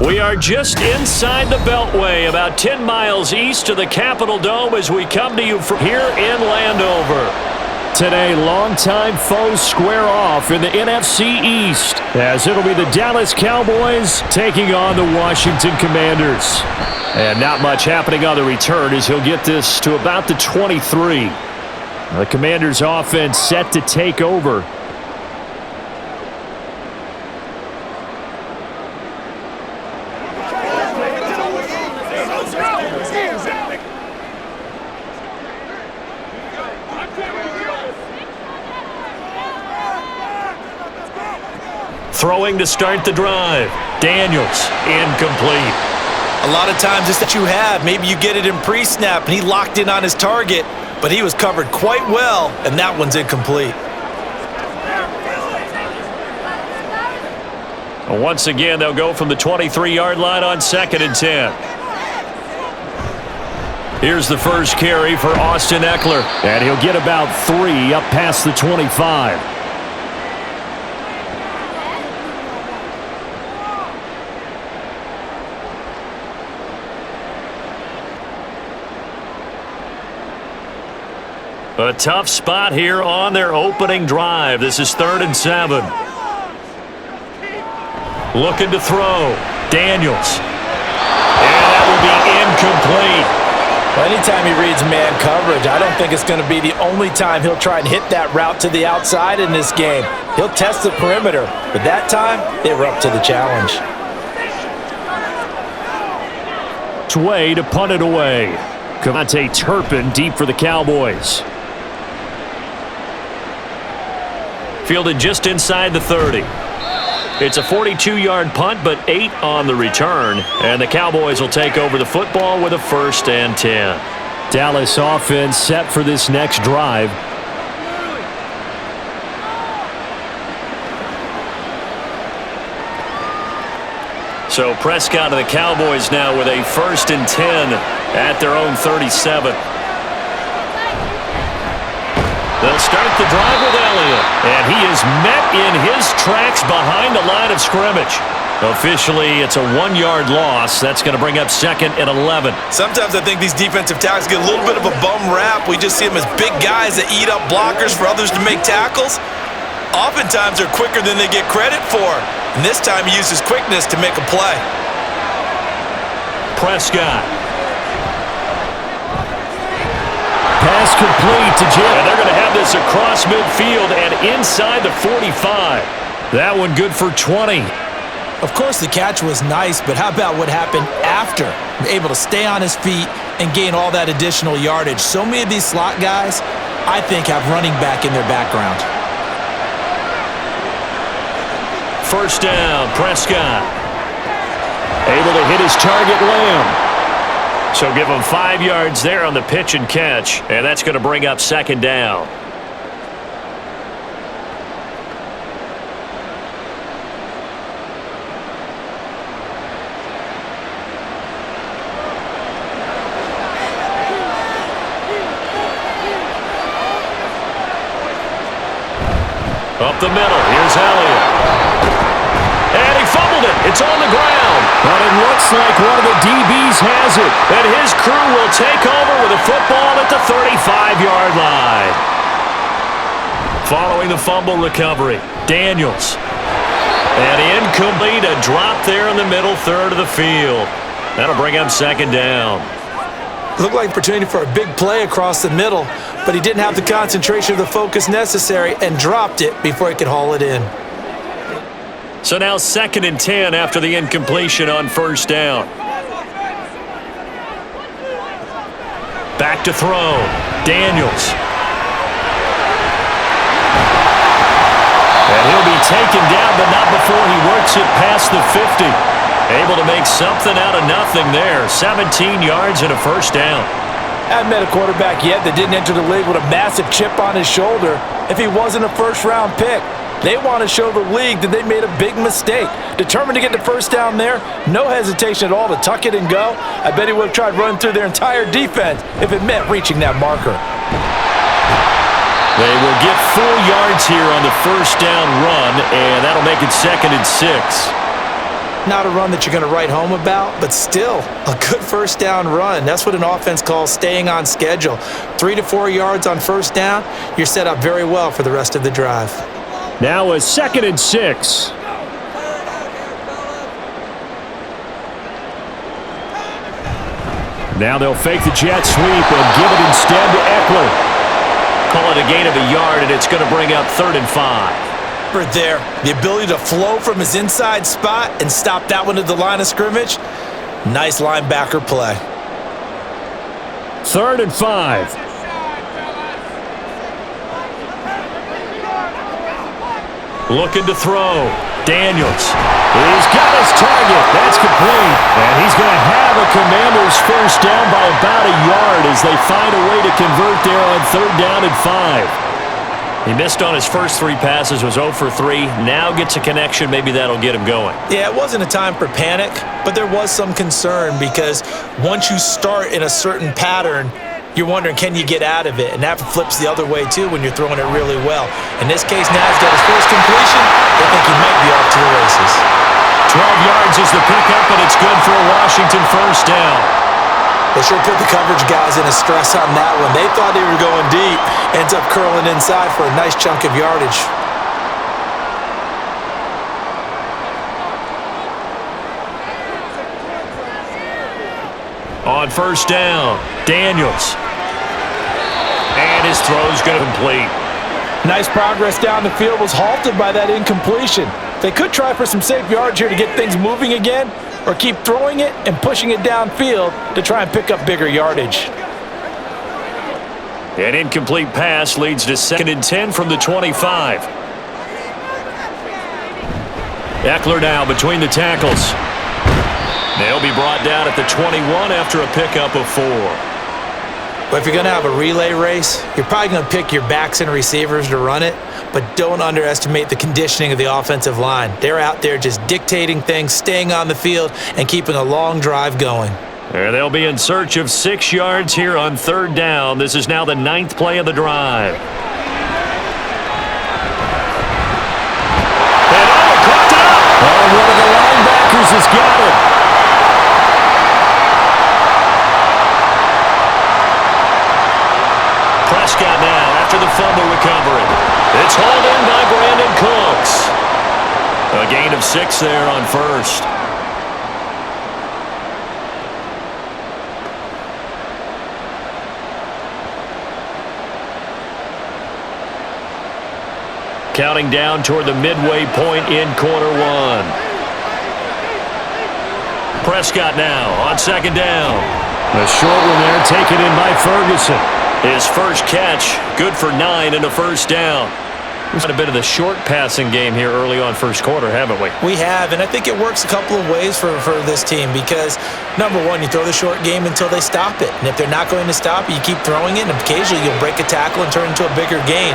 We are just inside the Beltway, about 10 miles east of the Capitol Dome as we come to you from here in Landover. Today, longtime foes square off in the NFC East, as it'll be the Dallas Cowboys taking on the Washington Commanders. And not much happening on the return as he'll get this to about the 23. The Commanders' offense set to take over. Throwing to start the drive. Daniels, incomplete. A lot of times it's that you have. Maybe you get it in pre-snap, and he locked in on his target, but he was covered quite well, and that one's incomplete. Once again, they'll go from the 23-yard line on 2nd and 10. Here's the first carry for Austin Eckler, and he'll get about 3 up past the 25. A tough spot here on their opening drive. This is 3rd and 7. Looking to throw. Daniels. And that will be incomplete. Well, anytime he reads man coverage, I don't think it's going to be the only time he'll try and hit that route to the outside in this game. He'll test the perimeter, but that time, they were up to the challenge. Way to punt it away. Cavante Turpin deep for the Cowboys. Fielded just inside the 30. It's a 42-yard punt, but 8 on the return. And the Cowboys will take over the football with a 1st and 10. Dallas offense set for this next drive. So Prescott of the Cowboys now with a 1st and 10 at their own 37. They'll start the drive with Elliott, and he is met in his tracks behind the line of scrimmage. Officially, it's a 1-yard loss. That's going to bring up 2nd and 11. Sometimes I think these defensive tackles get a little bit of a bum rap. We just see them as big guys that eat up blockers for others to make tackles. Oftentimes, they're quicker than they get credit for. And this time, he uses quickness to make a play. Prescott. Pass complete to Jim. And they're going to have this across midfield and inside the 45. That one good for 20. Of course, the catch was nice, but how about what happened after? Able to stay on his feet and gain all that additional yardage. So many of these slot guys, I think, have running back in their background. First down, Prescott. Able to hit his target, Lamb. So give him 5 yards there on the pitch and catch, and that's going to bring up 2nd down. Up the middle, here's Elliott. And he fumbled it. It's on the ground. But it looks like one of the DBs has it. And his crew will take over with a football at the 35-yard line. Following the fumble recovery, Daniels. And incomplete, a drop there in the middle third of the field. That'll bring up 2nd down. Looked like opportunity for a big play across the middle, but he didn't have the concentration or the focus necessary and dropped it before he could haul it in. So now 2nd and 10 after the incompletion on 1st down. Back to throw. Daniels. And he'll be taken down, but not before he works it past the 50. Able to make something out of nothing there. 17 yards and a 1st down. I haven't met a quarterback yet that didn't enter the league with a massive chip on his shoulder if he wasn't a first-round pick. They want to show the league that they made a big mistake. Determined to get the 1st down there, no hesitation at all to tuck it and go. I bet he would have tried running through their entire defense if it meant reaching that marker. They will get 4 yards here on the 1st down run, and that'll make it 2nd and 6. Not a run that you're going to write home about, but still a good first down run. That's what an offense calls staying on schedule. 3 to 4 yards on first down, you're set up very well for the rest of the drive. Now a 2nd and 6. Now they'll fake the jet sweep and give it instead to Eckler. Call it a gain of a yard, and it's going to bring up 3rd and 5. There, the ability to flow from his inside spot and stop that one at the line of scrimmage. Nice linebacker play. 3rd and 5. Looking to throw. Daniels. He's got his target. That's complete. And he's going to have a Commanders first down by about a yard as they find a way to convert there on 3rd down and 5. He missed on his first 3 passes, was 0 for 3. Now gets a connection. Maybe that'll get him going. Yeah, it wasn't a time for panic, but there was some concern because once you start in a certain pattern, you're wondering, can you get out of it? And that flips the other way, too, when you're throwing it really well. In this case, now he's got his first completion. They think he might be off to the races. 12 yards is the pickup, and it's good for a Washington first down. They sure put the coverage guys in a stress on that one. They thought they were going deep. Ends up curling inside for a nice chunk of yardage. On first down, Daniels. And his throw's going to complete. Nice progress down the field, was halted by that incompletion. They could try for some safe yards here to get things moving again, or keep throwing it and pushing it downfield to try and pick up bigger yardage. An incomplete pass leads to 2nd and 10 from the 25. Eckler now between the tackles. They'll be brought down at the 21 after a pickup of 4. But if you're going to have a relay race, you're probably going to pick your backs and receivers to run it, but don't underestimate the conditioning of the offensive line. They're out there just dictating things, staying on the field, and keeping a long drive going. And they'll be in search of 6 yards here on 3rd down. This is now the 9th play of the drive. And caught up! Oh, one of the linebackers has got it. Prescott now after the fumble recovery. It's hauled in by Brandon Cooks. A gain of 6 there on first. Counting down toward the midway point in quarter 1. Prescott now on 2nd down. A short one there taken in by Ferguson. His first catch, good for 9 and a first down. We've had a bit of the short passing game here early on first quarter, haven't we? We have, and I think it works a couple of ways for this team because, number one, you throw the short game until they stop it. And if they're not going to stop it, you keep throwing it, and occasionally you'll break a tackle and turn it into a bigger gain.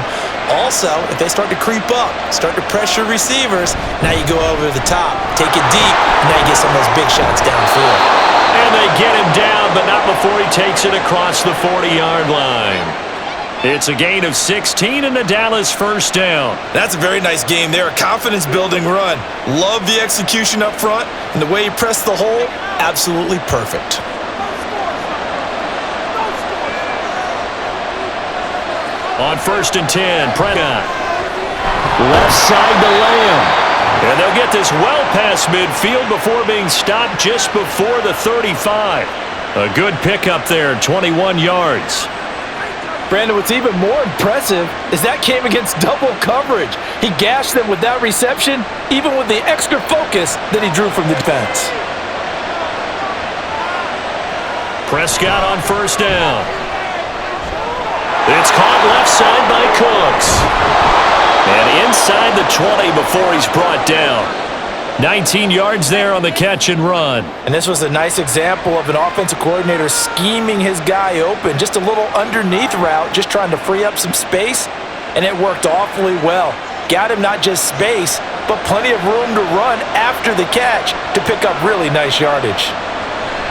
Also, if they start to creep up, start to pressure receivers, now you go over the top, take it deep, and now you get some of those big shots downfield. And they get him down, but not before he takes it across the 40-yard line. It's a gain of 16 and a Dallas first down. That's a very nice game there, a confidence-building run. Love the execution up front, and the way he pressed the hole, absolutely perfect. On 1st and 10, Prescott. Left side to Lamb. And they'll get this well past midfield before being stopped just before the 35. A good pickup there, 21 yards. Brandon, what's even more impressive is that came against double coverage. He gashed them with that reception, even with the extra focus that he drew from the defense. Prescott on first down. It's caught left side by Cooks. And inside the 20 before he's brought down. 19 yards there on the catch and run. And this was a nice example of an offensive coordinator scheming his guy open. Just a little underneath route, just trying to free up some space, and it worked awfully well. Got him not just space, but plenty of room to run after the catch to pick up really nice yardage.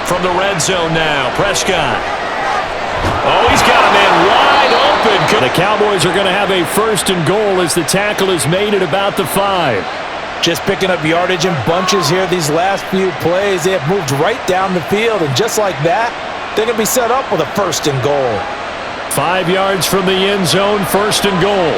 From the red zone now, Prescott. Oh, he's got a man wide open. The Cowboys are going to have a 1st and goal as the tackle is made at about the 5. Just picking up yardage in bunches here these last few plays. They have moved right down the field, and just like that, they're going to be set up with a 1st and goal. 5 yards from the end zone, 1st and goal.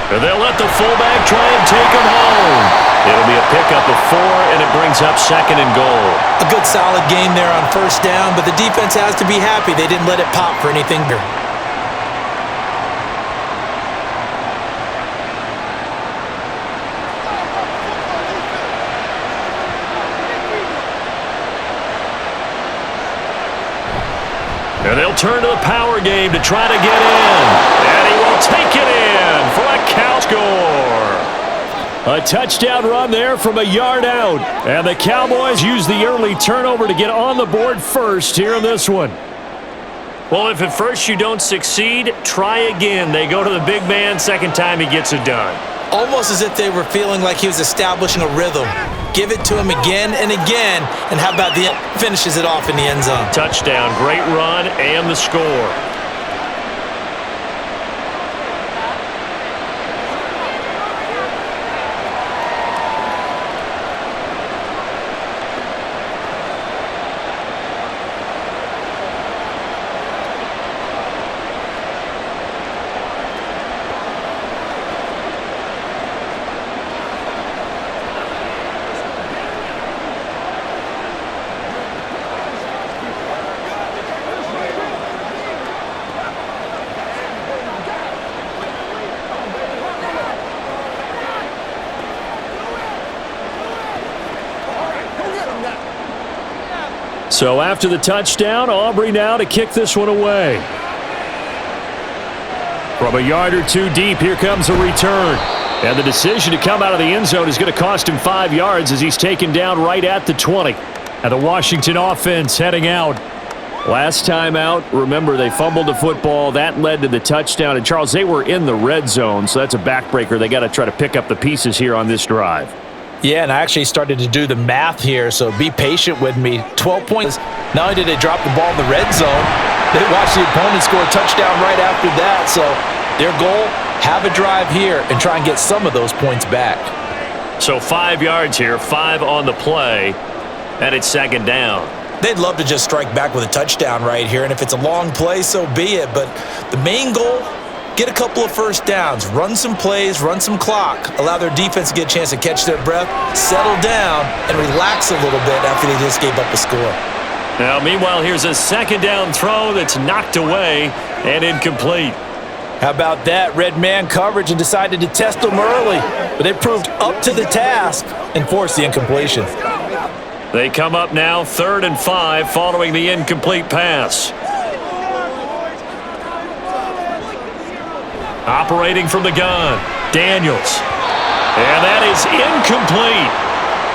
And they'll let the fullback try and take him home. It'll be a pickup of 4, and it brings up 2nd and goal. A good solid game there on 1st down, but the defense has to be happy they didn't let it pop for anything here. And they'll turn to the power game to try to get in. And he will take it in for a cow score. A touchdown run there from a yard out. And the Cowboys use the early turnover to get on the board first here in this one. Well, if at first you don't succeed, try again. They go to the big man, 2nd time he gets it done. Almost as if they were feeling like he was establishing a rhythm. Give it to him again and again, and how about the finishes it off in the end zone. Touchdown, great run, and the score. So after the touchdown, Aubrey now to kick this one away. From a yard or 2 deep, here comes a return. And the decision to come out of the end zone is going to cost him 5 yards as he's taken down right at the 20. And the Washington offense heading out. Last time out, remember, they fumbled the football. That led to the touchdown. And, Charles, they were in the red zone, so that's a backbreaker. They got to try to pick up the pieces here on this drive. Yeah, and I actually started to do the math here, so be patient with me. 12 points. Not only did they drop the ball in the red zone, they watched the opponent score a touchdown right after that. So their goal, have a drive here and try and get some of those points back. So 5 yards here, 5 on the play, and it's 2nd down. They'd love to just strike back with a touchdown right here, and if it's a long play, so be it. But the main goal, get a couple of 1st downs, run some plays, run some clock, allow their defense to get a chance to catch their breath, settle down, and relax a little bit after they just gave up a score. Now, meanwhile, here's a 2nd down throw that's knocked away and incomplete. How about that? Red man coverage and decided to test them early, but they proved up to the task and forced the incompletion. They come up now 3rd and 5 following the incomplete pass. Operating from the gun, Daniels. And that is incomplete.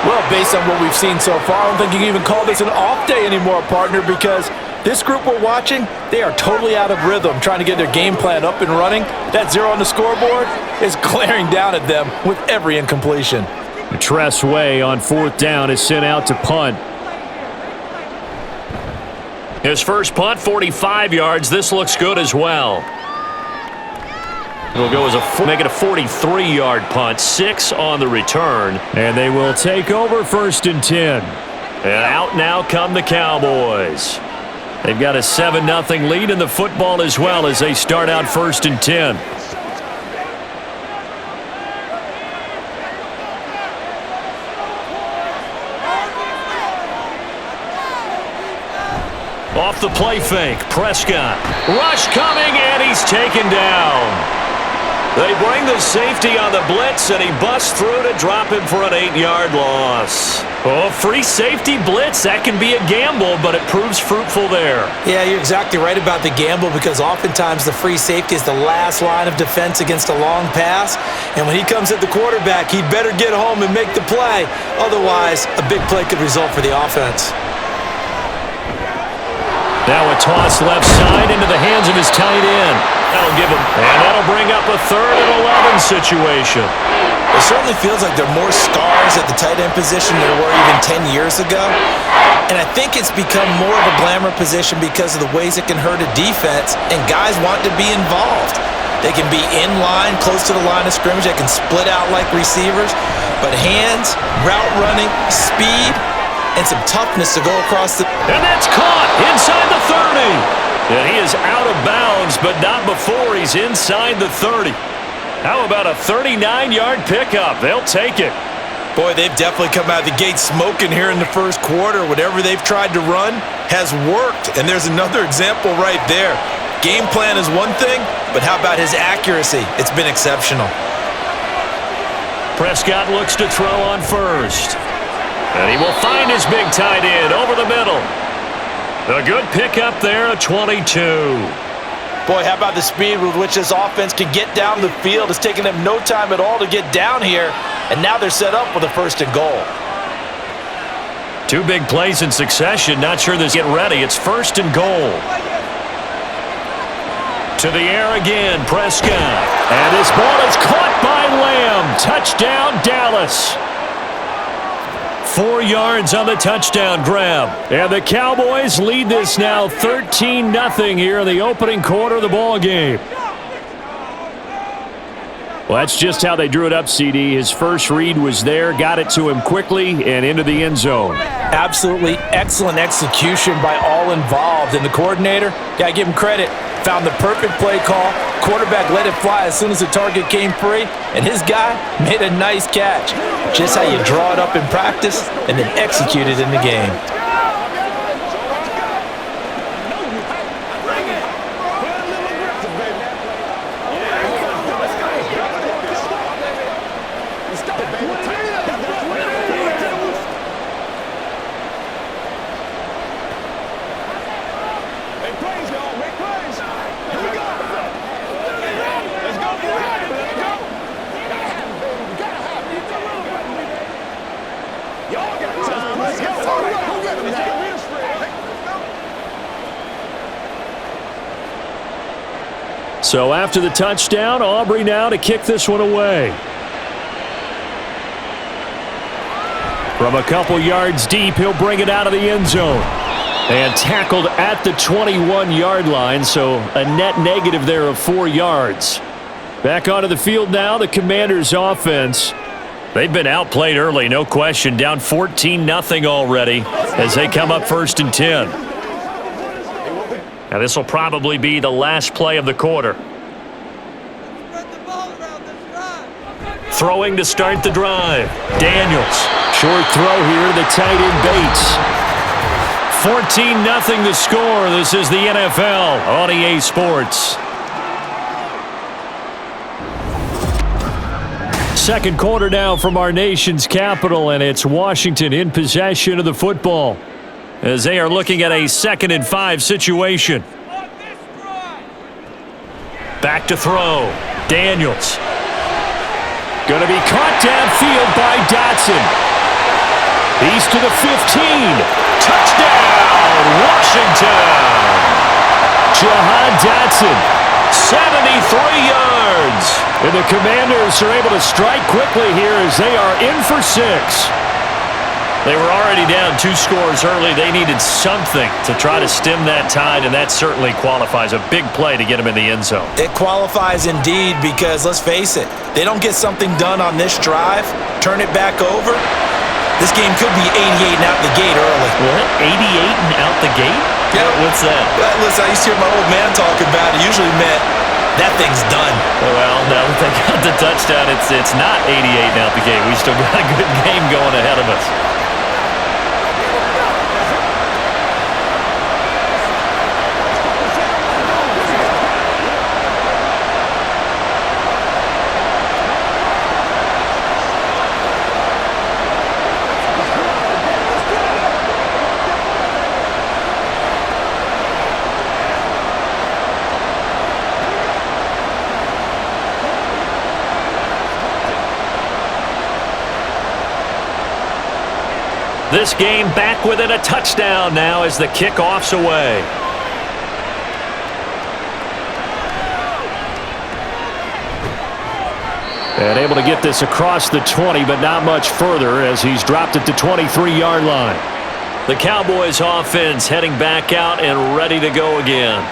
Well, based on what we've seen so far, I don't think you can even call this an off day anymore, partner, because this group we're watching, they are totally out of rhythm, trying to get their game plan up and running. That 0 on the scoreboard is glaring down at them with every incompletion. Tress Way on 4th down is sent out to punt. His first punt, 45 yards. This looks good as well. It'll go as make it a 43-yard punt, 6 on the return. And they will take over 1st and 10. And out now come the Cowboys. They've got a 7-0 lead in the football as well as they start out 1st and 10. Off the play fake, Prescott. Rush coming, and he's taken down. They bring the safety on the blitz, and he busts through to drop him for an 8-yard loss. Oh, free safety blitz, that can be a gamble, but it proves fruitful there. Yeah, you're exactly right about the gamble, because oftentimes the free safety is the last line of defense against a long pass, and when he comes at the quarterback, he'd better get home and make the play. Otherwise, a big play could result for the offense. Now a toss left side into the hands of his tight end. That'll give him, and that'll bring up a 3rd and 11 situation. It certainly feels like there are more stars at the tight end position than there were even 10 years ago. And I think it's become more of a glamour position because of the ways it can hurt a defense, and guys want to be involved. They can be in line, close to the line of scrimmage. They can split out like receivers. But hands, route running, speed, and some toughness to go across the... And that's caught inside the 30. And he is out of bounds, but not before he's inside the 30. How about a 39-yard pickup? They'll take it. Boy, they've definitely come out of the gate smoking here in the first quarter. Whatever they've tried to run has worked. And there's another example right there. Game plan is one thing, but how about his accuracy? It's been exceptional. Prescott looks to throw on first. And he will find his big tight end over the middle. A good pickup there, a 22. Boy, how about the speed with which this offense can get down the field? It's taken them no time at all to get down here, and now they're set up with a first and goal. Two big plays in succession. Not sure this get ready. It's first and goal. To the air again, Prescott. And this ball is caught by Lamb. Touchdown, Dallas. 4 yards on the touchdown grab. And the Cowboys lead this now 13-0 here in the opening quarter of the ball game. Well, that's just how they drew it up, CD. His first read was there, got it to him quickly, and into the end zone. Absolutely excellent execution by all involved. And the coordinator, got to give him credit, found the perfect play call. Quarterback let it fly as soon as the target came free, and his guy made a nice catch. Just how you draw it up in practice and then execute it in the game. So after the touchdown, Aubrey now to kick this one away. From a couple yards deep, he'll bring it out of the end zone. And tackled at the 21-yard line, so a net negative there of 4 yards. Back onto the field now, the Commanders' offense. They've been outplayed early, no question. Down 14-0 already as they come up first and 10. Now this will probably be the last play of the quarter. Throwing to start the drive. Daniels. Short throw here to the tight end Bates. 14-0 the score. This is the NFL on EA Sports. Second quarter now from our nation's capital, and it's Washington in possession of the football as they are looking at a 2nd and 5 situation. Back to throw. Daniels. Going to be caught downfield by Dotson. He's to the 15. Touchdown, Washington. Jahan Dotson, 73 yards. And the Commanders are able to strike quickly here as they are in for 6. They were already down 2 scores early. They needed something to try to stem that tide, and that certainly qualifies. A big play to get them in the end zone. It qualifies indeed because, let's face it, they don't get something done on this drive, turn it back over, this game could be 88 and out the gate early. What? 88 and out the gate? Yeah. What's that? Listen, I used to hear my old man talk about it. Usually meant that thing's done. Well, now that they got the touchdown, it's not 88 and out the gate. We still got a good game going ahead of us. This game back within a touchdown now as the kickoff's away. And able to get this across the 20, but not much further as he's dropped it to 23-yard line. The Cowboys offense heading back out and ready to go again.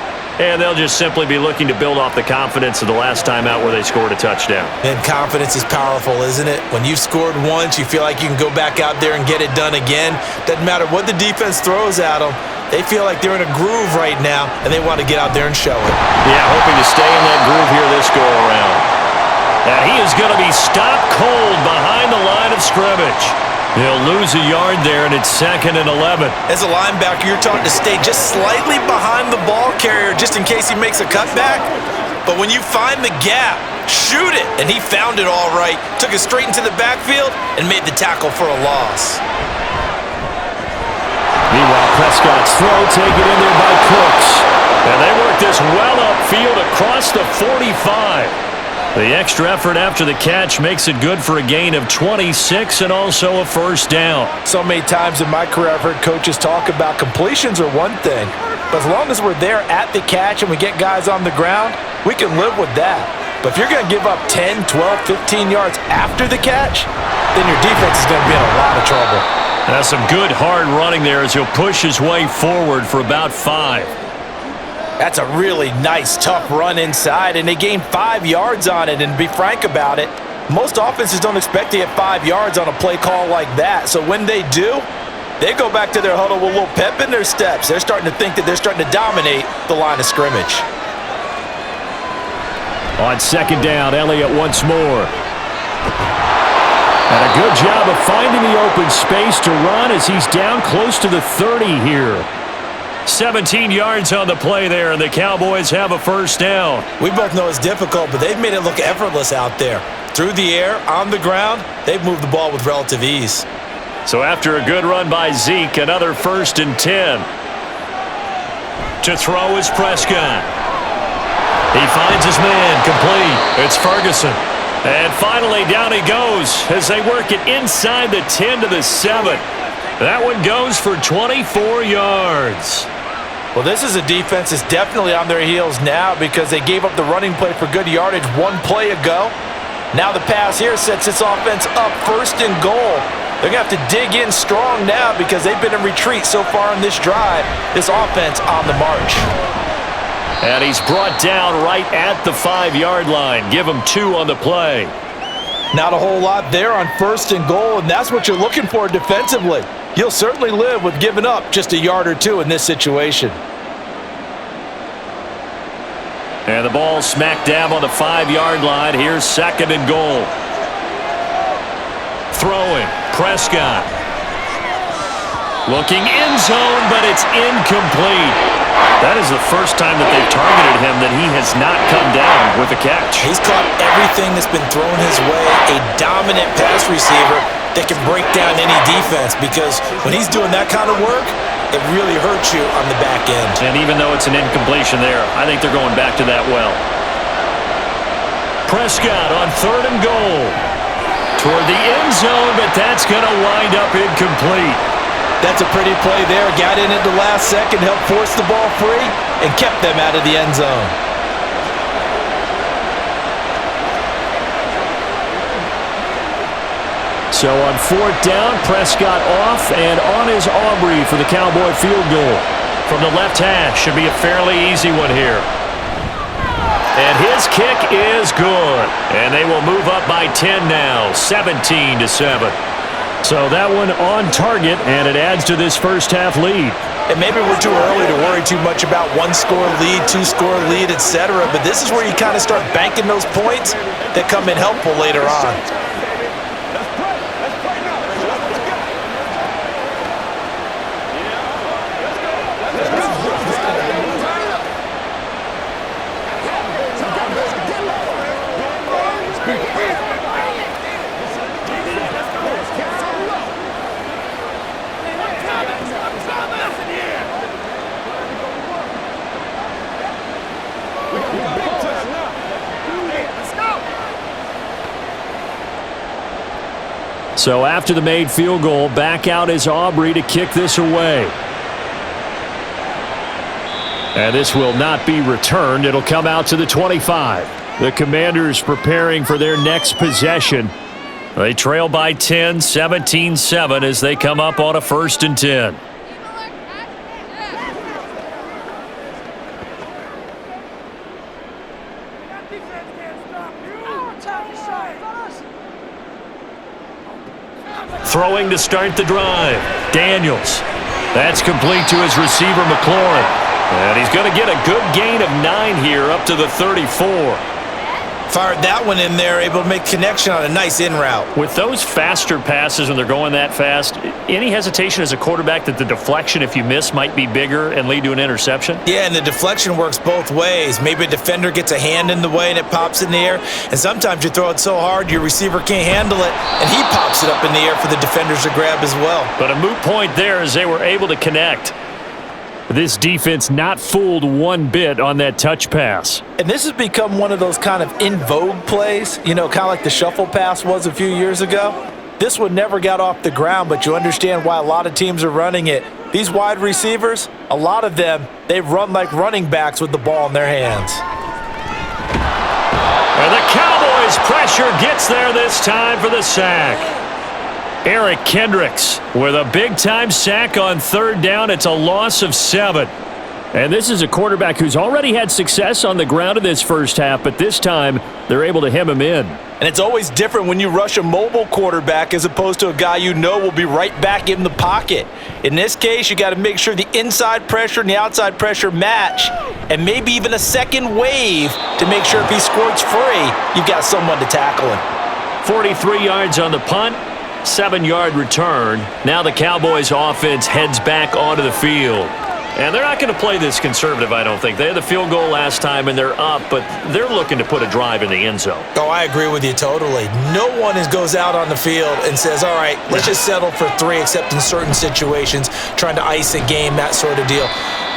And they'll just simply be looking to build off the confidence of the last time out where they scored a touchdown. And confidence is powerful, isn't it? When you've scored once, you feel like you can go back out there and get it done again. Doesn't matter what the defense throws at them. They feel like they're in a groove right now, and they want to get out there and show it. Yeah, hoping to stay in that groove here this go-around. And he is going to be stopped cold behind the line of scrimmage. He'll lose a yard there, and it's 2nd and 11. As a linebacker, you're taught to stay just slightly behind the ball carrier just in case he makes a cutback. But when you find the gap, shoot it. And he found it all right, took it straight into the backfield, and made the tackle for a loss. Meanwhile, Prescott's throw taken in there by Cooks. And they work this well upfield across the 45. The extra effort after the catch makes it good for a gain of 26 and also a first down. So many times in my career I've heard coaches talk about completions are one thing, but as long as we're there at the catch and we get guys on the ground, we can live with that. But if you're going to give up 10, 12, 15 yards after the catch, then your defense is going to be in a lot of trouble. That's some good hard running there as he'll push his way forward for about 5. That's a really nice, tough run inside, and they gained 5 yards on it. And to be frank about it, most offenses don't expect to get 5 yards on a play call like that. So when they do, they go back to their huddle with a little pep in their steps. They're starting to think that they're starting to dominate the line of scrimmage. On 2nd down, Elliott once more. And a good job of finding the open space to run as he's down close to the 30 here. 17 yards on the play there, and the Cowboys have a first down. We both know it's difficult, but they've made it look effortless out there. Through the air, on the ground, they've moved the ball with relative ease. So after a good run by Zeke, another 1st and 10. To throw is Prescott. He finds his man, complete. It's Ferguson. And finally down he goes as they work it inside the 10 to the 7. That one goes for 24 yards. Well, this is a defense that's definitely on their heels now because they gave up the running play for good yardage one play ago. Now the pass here sets this offense up 1st and goal. They're going to have to dig in strong now because they've been in retreat so far on this drive. This offense on the march. And he's brought down right at the 5-yard line. Give him 2 on the play. Not a whole lot there on 1st and goal, and that's what you're looking for defensively. You'll certainly live with giving up just a yard or 2 in this situation. And the ball smack dab on the 5-yard line. Here's 2nd and goal. Throwing, Prescott. Looking end zone, but it's incomplete. That is the first time that they've targeted him that he has not come down with a catch. He's caught everything that's been thrown his way. A dominant pass receiver that can break down any defense because when he's doing that kind of work, it really hurts you on the back end. And even though it's an incompletion there, I think they're going back to that well. Prescott on 3rd and goal. Toward the end zone, but that's going to wind up incomplete. That's a pretty play there. Got in at the last second, helped force the ball free, and kept them out of the end zone. So on 4th down, Prescott off and on his Aubrey for the Cowboy field goal. From the left hash, should be a fairly easy one here. And his kick is good. And they will move up by 10 now, 17-7. So that one on target, and it adds to this first half lead. And maybe we're too early to worry too much about 1-score lead, 2-score lead, etc. But this is where you kind of start banking those points that come in helpful later on. So after the made field goal, back out is Aubrey to kick this away. And this will not be returned. It'll come out to the 25. The Commanders preparing for their next possession. They trail by 10, 17-7 as they come up on a 1st and 10. Throwing to start the drive. Daniels. That's complete to his receiver, McLaurin. And he's going to get a good gain of 9 here up to the 34. Fired that one in there, able to make connection on a nice in route. With those faster passes when they're going that fast, any hesitation as a quarterback that the deflection, if you miss, might be bigger and lead to an interception? Yeah, and the deflection works both ways. Maybe a defender gets a hand in the way and it pops in the air, and sometimes you throw it so hard your receiver can't handle it, and he pops it up in the air for the defenders to grab as well. But a moot point there as they were able to connect. This defense not fooled one bit on that touch pass. And this has become one of those kind of in vogue plays, you know, kind of like the shuffle pass was a few years ago. This one never got off the ground, but you understand why a lot of teams are running it. These wide receivers, a lot of them, they run like running backs with the ball in their hands. And the Cowboys pressure gets there this time for the sack. Eric Kendricks with a big-time sack on 3rd down. It's a loss of 7. And this is a quarterback who's already had success on the ground in this first half, but this time they're able to hem him in. And it's always different when you rush a mobile quarterback as opposed to a guy you know will be right back in the pocket. In this case, you got to make sure the inside pressure and the outside pressure match, and maybe even a second wave to make sure if he squirts free, you've got someone to tackle him. 43 yards on the punt. 7-yard return. Now the Cowboys offense heads back onto the field. And they're not going to play this conservative, I don't think. They had the field goal last time, and they're up, but they're looking to put a drive in the end zone. Oh, I agree with you totally. No one goes out on the field and says, all right, let's just settle for 3, except in certain situations, trying to ice a game, that sort of deal.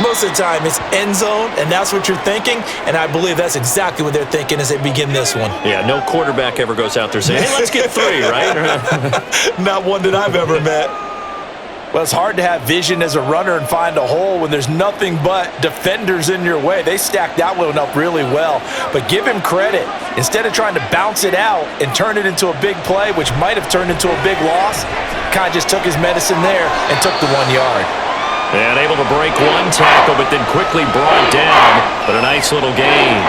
Most of the time, it's end zone, and that's what you're thinking, and I believe that's exactly what they're thinking as they begin this one. Yeah, no quarterback ever goes out there saying, hey, let's get 3, right? Not one that I've ever met. Well, it's hard to have vision as a runner and find a hole when there's nothing but defenders in your way. They stacked that one up really well. But give him credit. Instead of trying to bounce it out and turn it into a big play, which might have turned into a big loss, kind of just took his medicine there and took the 1 yard. And able to break one tackle, but then quickly brought down. But a nice little gain.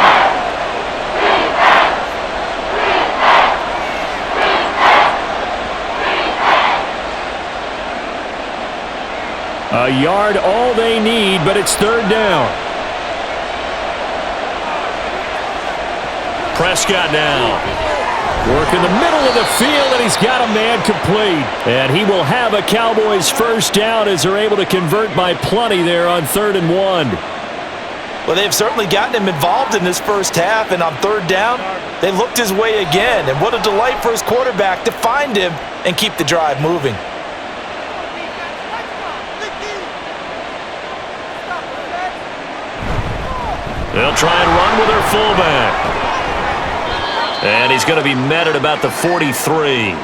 A yard all they need, but it's 3rd down. Prescott now. Work in the middle of the field, and he's got a man complete. And he will have a Cowboys 1st down as they're able to convert by plenty there on 3rd and 1. Well, they've certainly gotten him involved in this first half, and on 3rd down, they looked his way again. And what a delight for his quarterback to find him and keep the drive moving. They'll try and run with their fullback. And he's going to be met at about the 43.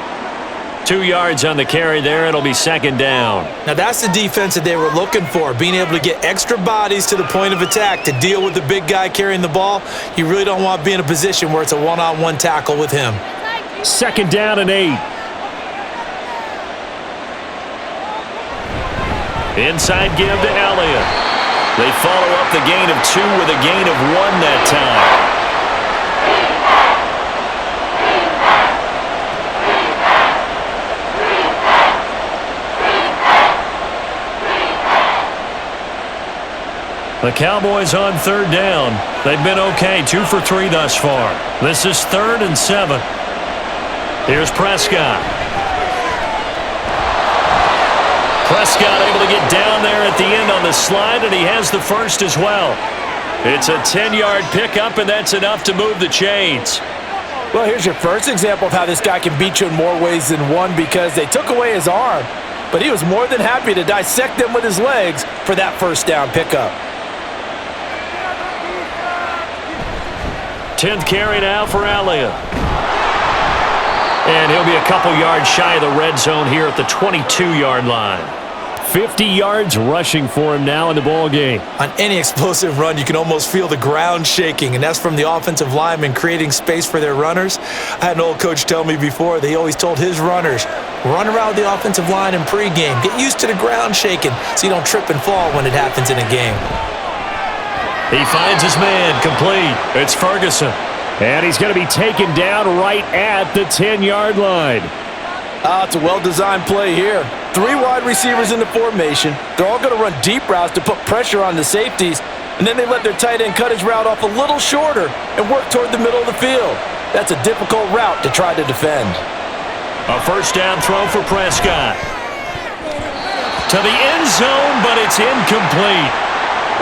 2 yards on the carry there. It'll be 2nd down. Now that's the defense that they were looking for, being able to get extra bodies to the point of attack to deal with the big guy carrying the ball. You really don't want to be in a position where it's a one-on-one tackle with him. 2nd down and 8. Inside give to Elliott. They follow up the gain of 2 with a gain of 1 that time. The Cowboys on 3rd down. They've been okay, 2 for 3 thus far. This is 3rd and 7. Here's Prescott. Prescott able to get down there at the end on the slide, and he has the 1st as well. It's a 10-yard pickup, and that's enough to move the chains. Well, here's your first example of how this guy can beat you in more ways than one, because they took away his arm, but he was more than happy to dissect them with his legs for that 1st down pickup. 10th carry now for Elliott. And he'll be a couple yards shy of the red zone here at the 22-yard line. 50 yards rushing for him now in the ball game. On any explosive run, you can almost feel the ground shaking, and that's from the offensive linemen creating space for their runners. I had an old coach tell me before, they always told his runners, run around the offensive line in pregame. Get used to the ground shaking so you don't trip and fall when it happens in a game. He finds his man, complete. It's Ferguson. And he's going to be taken down right at the 10-yard line. It's a well-designed play here. 3 wide receivers in the formation. They're all going to run deep routes to put pressure on the safeties, and then they let their tight end cut his route off a little shorter and work toward the middle of the field. That's a difficult route to try to defend. A first down throw for Prescott. To the end zone, but it's incomplete.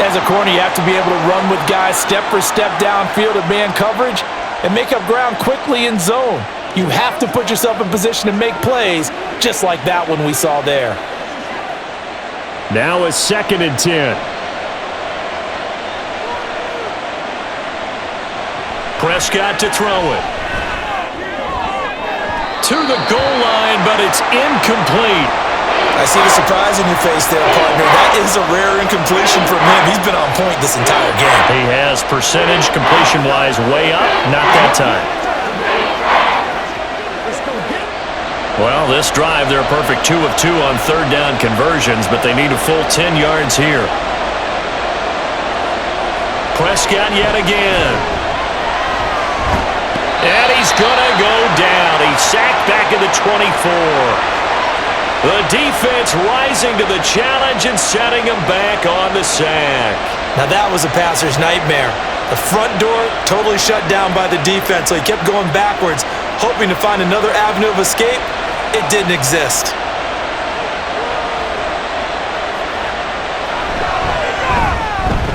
As a corner, you have to be able to run with guys step for step downfield in man coverage and make up ground quickly in zone. You have to put yourself in position to make plays, just like that one we saw there. Now a 2nd and 10. Prescott to throw it. To the goal line, but it's incomplete. I see the surprise in your face there, partner. That is a rare incompletion from him. He's been on point this entire game. He has percentage completion-wise way up. Not that time. Well, this drive, they're a perfect 2 of 2 on 3rd down conversions, but they need a full 10 yards here. Prescott yet again. And he's going to go down. He's sacked back at the 24. The defense rising to the challenge and setting him back on the sack. Now that was a passer's nightmare. The front door totally shut down by the defense, so he kept going backwards, hoping to find another avenue of escape. It didn't exist.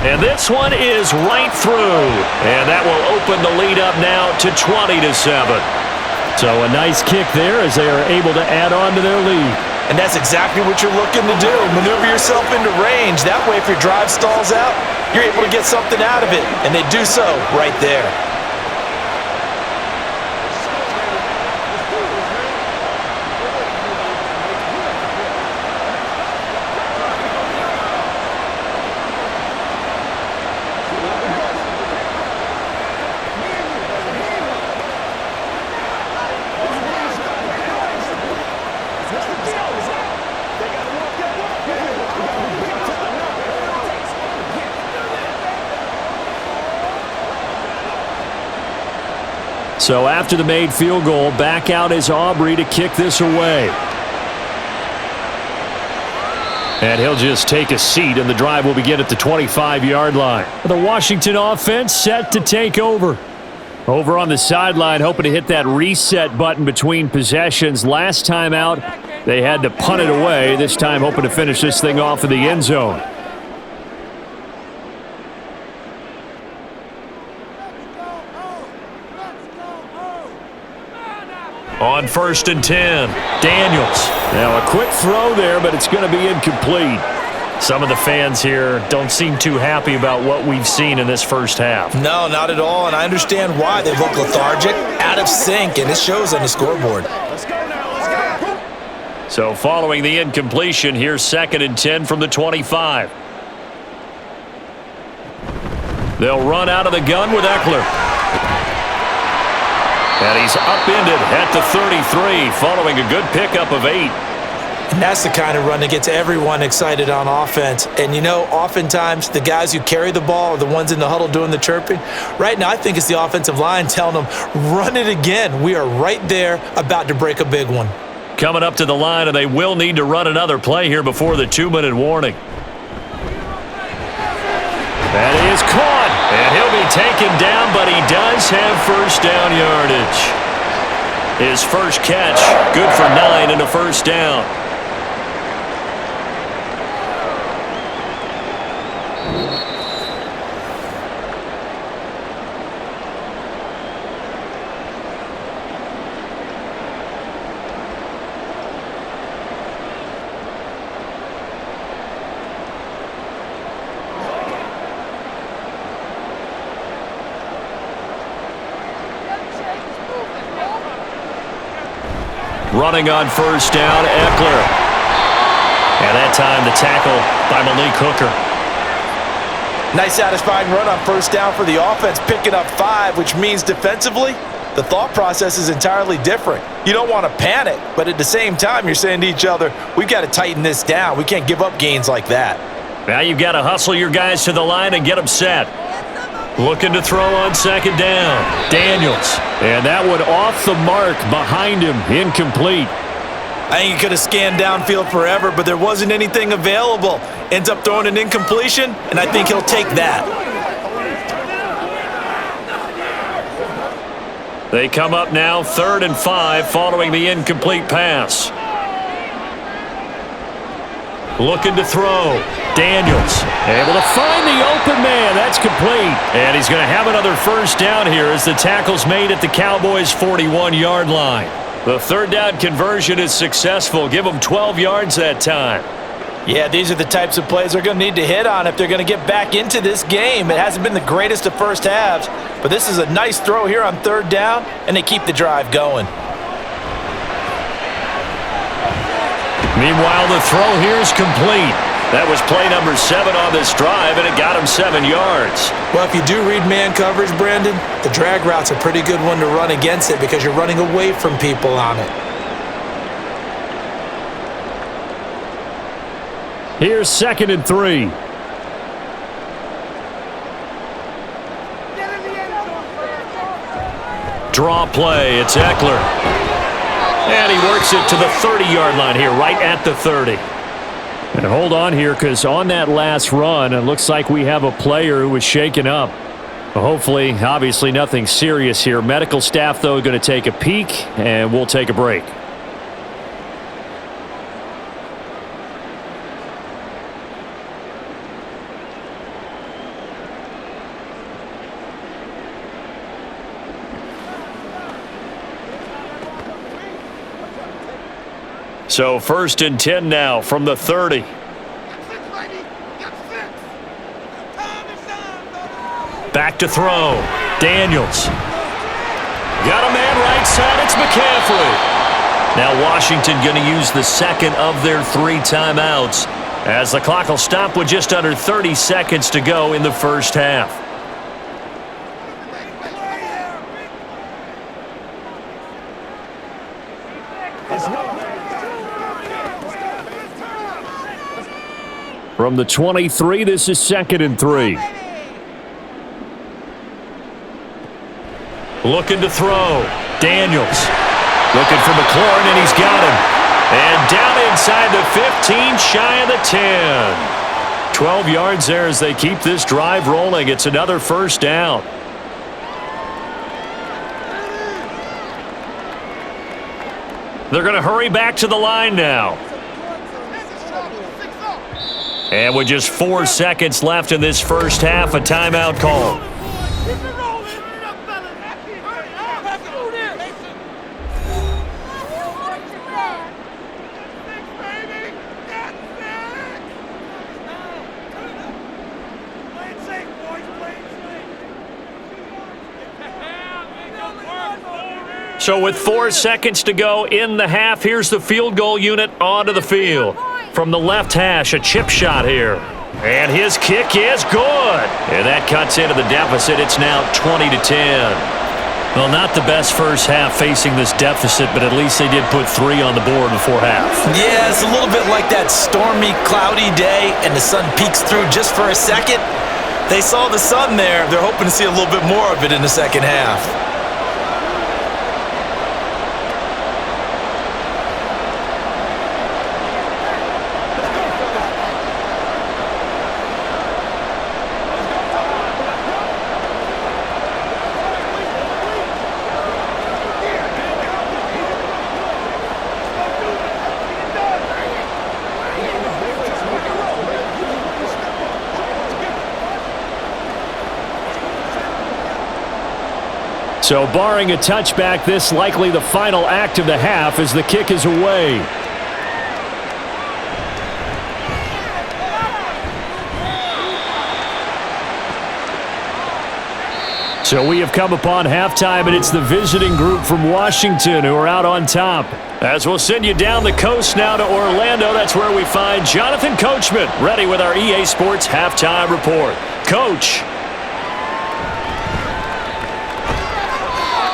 And this one is right through. And that will open the lead up now to 20-7. So a nice kick there as they are able to add on to their lead. And that's exactly what you're looking to do. Maneuver yourself into range. That way, if your drive stalls out, you're able to get something out of it. And they do so right there. So after the made field goal, back out is Aubrey to kick this away. And he'll just take a seat, and the drive will begin at the 25-yard line. The Washington offense set to take over. Over on the sideline, hoping to hit that reset button between possessions. Last time out, they had to punt it away. This time, hoping to finish this thing off in the end zone. On 1st and 10, Daniels. Now a quick throw there, but it's going to be incomplete. Some of the fans here don't seem too happy about what we've seen in this first half. No, not at all, and I understand why. They look lethargic, out of sync, and it shows on the scoreboard. So following the incompletion, here's 2nd and 10 from the 25. They'll run out of the gun with Eckler. And he's upended at the 33 following a good pickup of 8. And that's the kind of run that gets everyone excited on offense. And, you know, oftentimes the guys who carry the ball are the ones in the huddle doing the chirping. Right now, I think it's the offensive line telling them, run it again. We are right there about to break a big one. Coming up to the line, and they will need to run another play here before the 2-minute warning. That is caught, and he'll be taken down, but he does have first down yardage. His first catch, good for 9 and a first down. Running on first down, Eckler. And that time the tackle by Malik Hooker. Nice satisfying run on first down for the offense, picking up 5, which means defensively, the thought process is entirely different. You don't want to panic, but at the same time, you're saying to each other, we've got to tighten this down. We can't give up gains like that. Now you've got to hustle your guys to the line and get them set. Looking to throw on second down. Daniels. And that one off the mark behind him. Incomplete. I think he could have scanned downfield forever, but there wasn't anything available. Ends up throwing an incompletion, and I think he'll take that. They come up now 3rd and 5 following the incomplete pass. Looking to throw. Daniels able to find the open man. That's complete. And he's going to have another first down here as the tackle's made at the Cowboys' 41-yard line. The 3rd down conversion is successful. Give them 12 yards that time. Yeah, these are the types of plays they're going to need to hit on if they're going to get back into this game. It hasn't been the greatest of first halves, but this is a nice throw here on 3rd down, and they keep the drive going. Meanwhile, the throw here is complete. That was play number 7 on this drive, and it got him 7 yards. Well, if you do read man coverage, Brandon, the drag route's a pretty good one to run against it because you're running away from people on it. Here's 2nd and 3. Draw play. It's Eckler. And he works it to the 30-yard line here, right at the 30. And hold on here, because on that last run, it looks like we have a player who was shaken up. Hopefully, obviously nothing serious here. Medical staff, though, going to take a peek, and we'll take a break. So 1st and 10 now from the 30. Back to throw. Daniels. Got a man right side. It's McCaffrey. Now Washington going to use the 2nd of their 3 timeouts as the clock will stop with just under 30 seconds to go in the first half. From the 23, this is 2nd and 3. Looking to throw. Daniels. Looking for McLaurin, and he's got him. And down inside the 15, shy of the 10. 12 yards there as they keep this drive rolling. It's another first down. They're going to hurry back to the line now. And with just 4 seconds left in this first half, a timeout call. So with 4 seconds to go in the half, here's the field goal unit onto the field. From the left hash, a chip shot here. And his kick is good. And that cuts into the deficit. It's now 20-10. Well, not the best first half facing this deficit, but at least they did put 3 on the board before half. Yeah, it's a little bit like that stormy, cloudy day, and the sun peeks through just for a second. They saw the sun there. They're hoping to see a little bit more of it in the second half. So barring a touchback, this likely the final act of the half as the kick is away. So we have come upon halftime, and it's the visiting group from Washington who are out on top. As we'll send you down the coast now to Orlando, that's where we find Jonathan Coachman, ready with our EA Sports halftime report. Coach.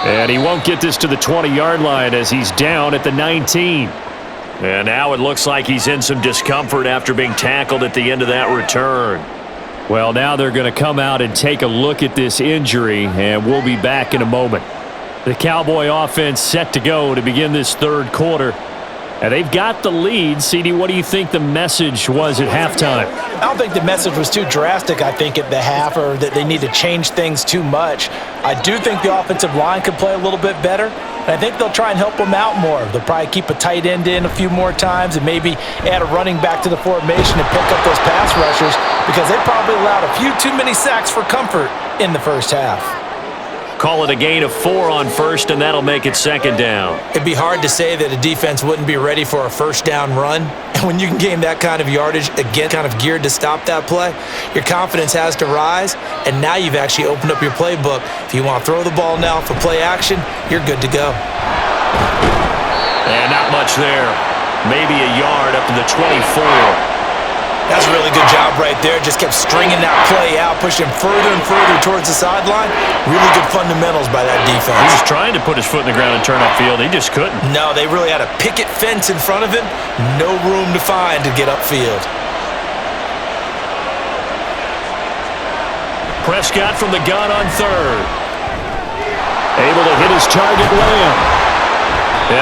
And he won't get this to the 20-yard line as he's down at the 19. And now it looks like he's in some discomfort after being tackled at the end of that return. Well, now they're going to come out and take a look at this injury, and we'll be back in a moment. The Cowboy offense set to go to begin this third quarter. And they've got the lead. CD, what do you think the message was at halftime? I don't think the message was too drastic, I think, at the half, or that they need to change things too much. I do think the offensive line could play a little bit better, and I think they'll try and help them out more. They'll probably keep a tight end in a few more times and maybe add a running back to the formation and pick up those pass rushers, because they probably allowed a few too many sacks for comfort in the first half. Call it a gain of 4 on first, and that'll make it second down. It'd be hard to say that a defense wouldn't be ready for a first down run. And when you can gain that kind of yardage, again, kind of geared to stop that play, your confidence has to rise, and now you've actually opened up your playbook. If you want to throw the ball now for play action, you're good to go. And not much there. Maybe a yard up to the 24. That's a really good job right there. Just kept stringing that play out, pushing further and further towards the sideline. Really good fundamentals by that defense. He was trying to put his foot in the ground and turn upfield. He just couldn't. No, they really had a picket fence in front of him. No room to find to get upfield. Prescott from the gun on third. Able to hit his target, Lamb.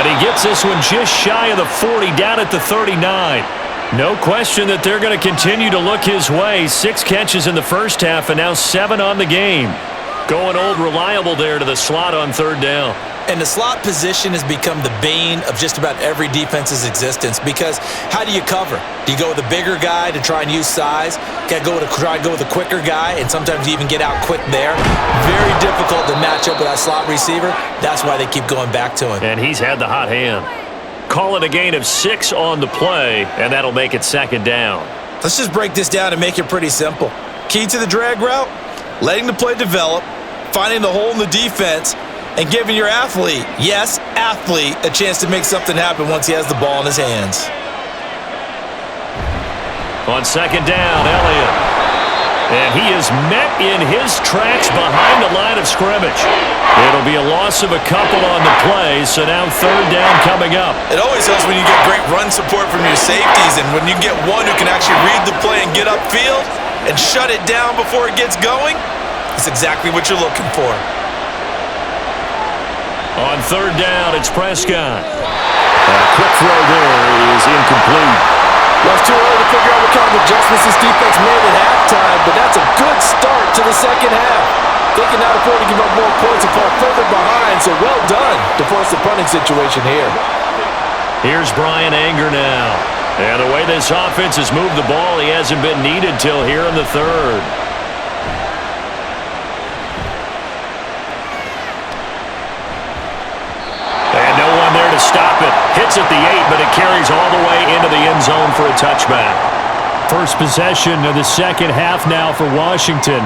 And he gets this one just shy of the 40, down at the 39. No question that they're going to continue to look his way. 6 catches in the first half and now 7 on the game. Going old reliable there to the slot on third down. And the slot position has become the bane of just about every defense's existence, because how do you cover? Do you go with a bigger guy to try and use size? Got to try and go with a quicker guy, and sometimes you even get out quick there. Very difficult to match up with that slot receiver. That's why they keep going back to him. And he's had the hot hand. Call it a gain of 6 on the play, and that'll make it second down. Let's just break this down and make it pretty simple. Key to the drag route, letting the play develop, finding the hole in the defense, and giving your athlete, yes, athlete, a chance to make something happen once he has the ball in his hands. On second down, Elliott. And he is met in his tracks behind the line of scrimmage. It'll be a loss of a couple on the play, so now third down coming up. It always helps when you get great run support from your safeties, and when you get one who can actually read the play and get upfield and shut it down before it gets going, it's exactly what you're looking for. On third down, it's Prescott. And a quick throw there is incomplete. Well, it's too early to figure out what kind of adjustments this defense made at halftime, but that's a good start to the second half. They can now afford to give up more points and fall further behind, so well done to force the punting situation here. Here's Brian Anger now. And the way this offense has moved the ball, he hasn't been needed till here in the third. And no one there to stop it. Hits at the 8, but it carries all the way into the end zone for a touchback. First possession of the second half now for Washington.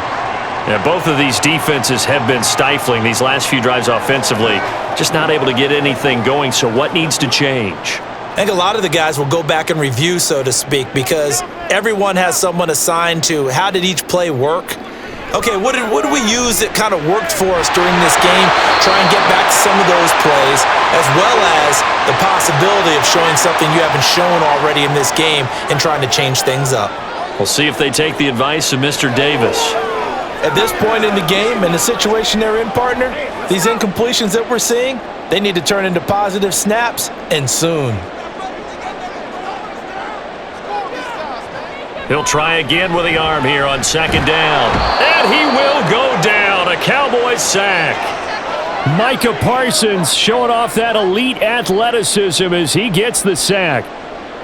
And both of these defenses have been stifling these last few drives offensively. Just not able to get anything going, so what needs to change? I think a lot of the guys will go back and review, so to speak, because everyone has someone assigned to how did each play work. Okay, what did we use that kind of worked for us during this game? Try and get back to some of those plays, as well as the possibility of showing something you haven't shown already in this game and trying to change things up. We'll see if they take the advice of Mr. Davis. At this point in the game and the situation they're in, partner, these incompletions that we're seeing, they need to turn into positive snaps, and soon. He'll try again with the arm here on second down. And he will go down. A Cowboys sack. Micah Parsons showing off that elite athleticism as he gets the sack.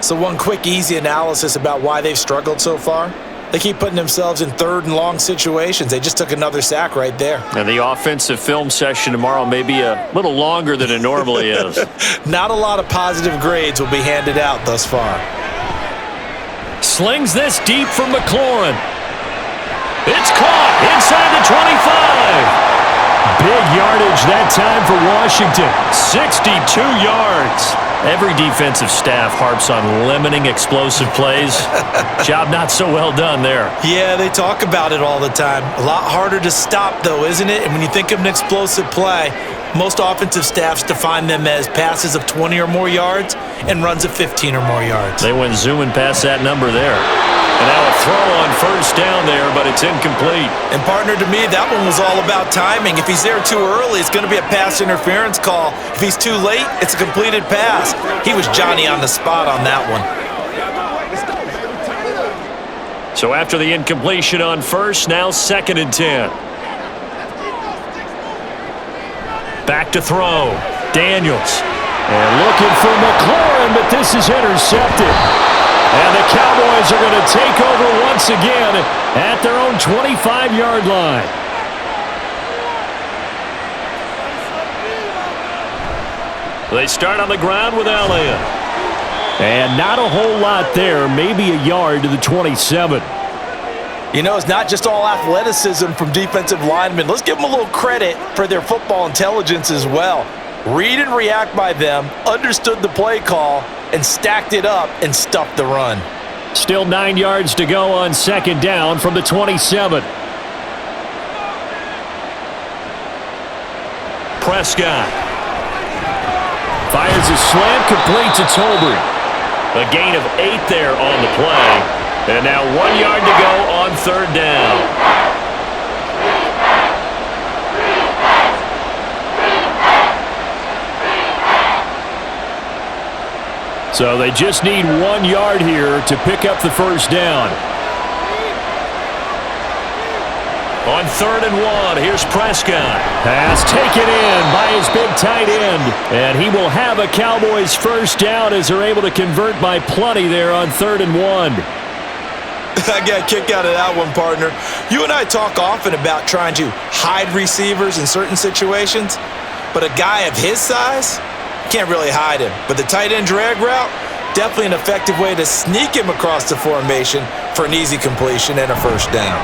So one quick, easy analysis about why they've struggled so far. They keep putting themselves in third and long situations. They just took another sack right there. And the offensive film session tomorrow may be a little longer than it normally is. Not a lot of positive grades will be handed out thus far. Slings this deep from McLaurin. It's caught inside the 25. Big yardage that time for Washington. 62 yards. Every defensive staff harps on limiting explosive plays. Job not so well done there. Yeah, they talk about it all the time. A lot harder to stop, though, isn't it? And when you think of an explosive play, most offensive staffs define them as passes of 20 or more yards and runs of 15 or more yards. They went zooming past that number there. And now a throw on first down there, but it's incomplete. And, partner, to me, that one was all about timing. If he's there too early, it's going to be a pass interference call. If he's too late, it's a completed pass. He was Johnny on the spot on that one. So after the incompletion on first, now 2nd and 10. Back to throw. Daniels. And looking for McLaurin, but this is intercepted. And the Cowboys are going to take over once again at their own 25-yard line. They start on the ground with Elliott. And not a whole lot there, maybe a yard to the 27. You know, it's not just all athleticism from defensive linemen. Let's give them a little credit for their football intelligence as well. Read and react by them, understood the play call, and stacked it up and stuffed the run. Still 9 yards to go on 2nd down from the 27. Prescott fires a slant, complete to Tolbert. A gain of 8 there on the play. And now 1 yard to go on 3rd down. So they just need 1 yard here to pick up the first down. On 3rd and 1, here's Prescott. Pass taken in by his big tight end. And he will have a Cowboys first down as they're able to convert by plenty there on 3rd and 1. I got a kick out of that one, partner. You and I talk often about trying to hide receivers in certain situations, but a guy of his size, can't really hide him. But the tight end drag route, definitely an effective way to sneak him across the formation for an easy completion and a first down.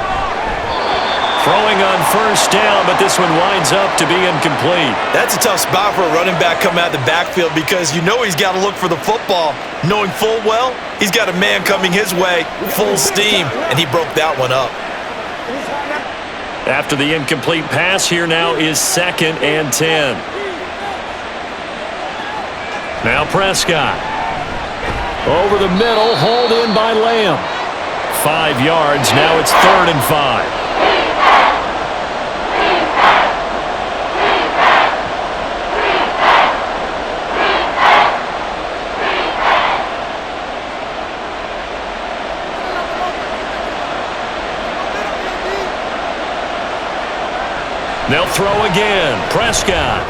Throwing on first down, but this one winds up to be incomplete. That's a tough spot for a running back coming out of the backfield because you know he's got to look for the football, knowing full well he's got a man coming his way, full steam, and he broke that one up. After the incomplete pass, here now is 2nd and 10. Now Prescott. Over the middle, hauled in by Lamb. 5 yards, now it's 3rd and 5. They'll throw again. Prescott.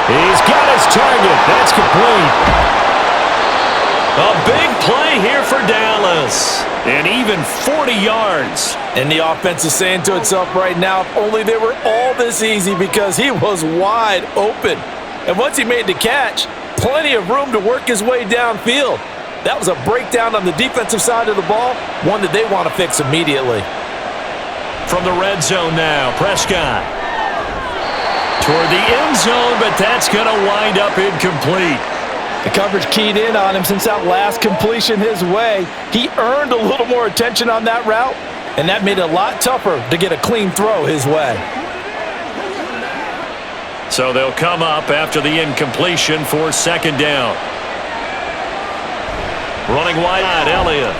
He's got his target. That's complete. A big play here for Dallas. And even 40 yards. And the offense is saying to itself right now, if only they were all this easy because he was wide open. And once he made the catch, plenty of room to work his way downfield. That was a breakdown on the defensive side of the ball, one that they want to fix immediately. From the red zone now, Prescott. Toward the end zone, but that's going to wind up incomplete. The coverage keyed in on him since that last completion his way. He earned a little more attention on that route, and that made it a lot tougher to get a clean throw his way. So they'll come up after the incompletion for 2nd down. Running wide, Elliott.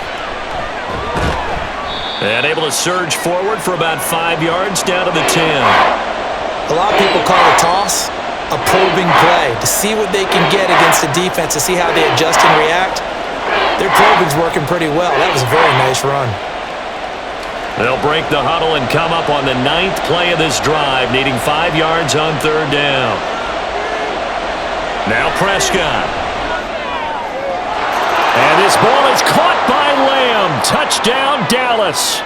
And able to surge forward for about 5 yards down to the 10. A lot of people call a toss a probing play to see what they can get against the defense, to see how they adjust and react. Their probing's working pretty well. That was a very nice run. They'll break the huddle and come up on the 9th play of this drive, needing 5 yards on 3rd down. Now Prescott. And this ball is caught by Lamb. Touchdown, Dallas.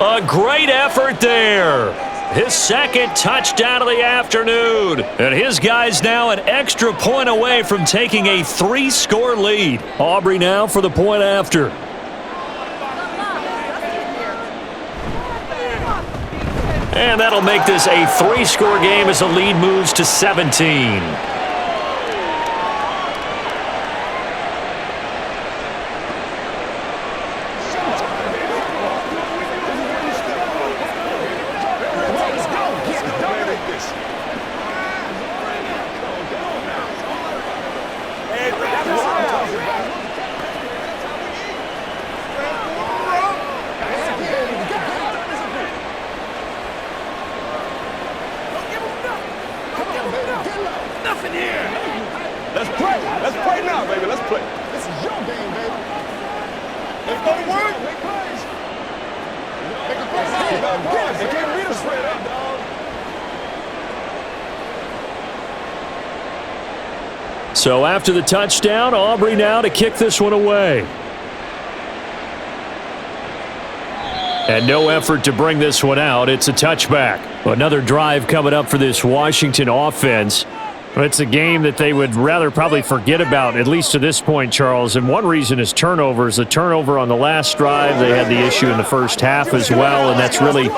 A great effort there. His 2nd touchdown of the afternoon. And his guys now an extra point away from taking a 3-score lead. Aubrey now for the point after. And that'll make this a 3-score game as the lead moves to 17. Let's play now, baby. Let's play. This is your game, baby. Let's go to work. Make plays. Make a play. They can't beat us straight up, dog. So after the touchdown, Aubrey now to kick this one away. And no effort to bring this one out. It's a touchback. Another drive coming up for this Washington offense. It's a game that they would rather probably forget about, at least to this point, Charles. And one reason is turnovers. The turnover on the last drive, they had the issue in the first half as well, and that's really,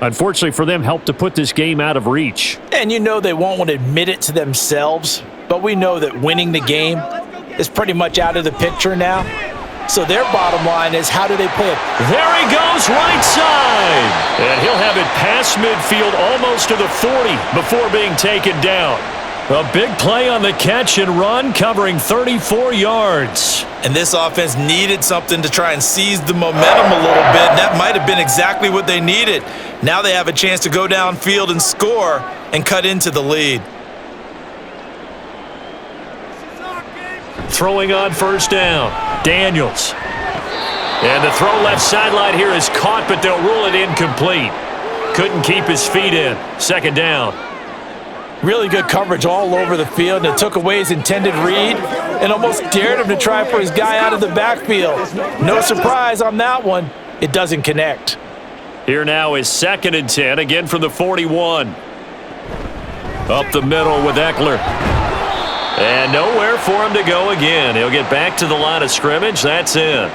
unfortunately for them, helped to put this game out of reach. And you know they won't want to admit it to themselves, but we know that winning the game is pretty much out of the picture now. So their bottom line is, how do they play it? There he goes, right side. And he'll have it past midfield almost to the 40 before being taken down. A big play on the catch and run, covering 34 yards. And this offense needed something to try and seize the momentum a little bit. That might have been exactly what they needed. Now they have a chance to go downfield and score and cut into the lead. Throwing on first down, Daniels. And the throw left sideline here is caught, but they'll rule it incomplete. Couldn't keep his feet in. Second down. Really good coverage all over the field, and it took away his intended read and almost dared him to try for his guy out of the backfield. No surprise on that one. It doesn't connect. Here now is 2nd and 10, again from the 41. Up the middle with Eckler. And nowhere for him to go again. He'll get back to the line of scrimmage. That's it.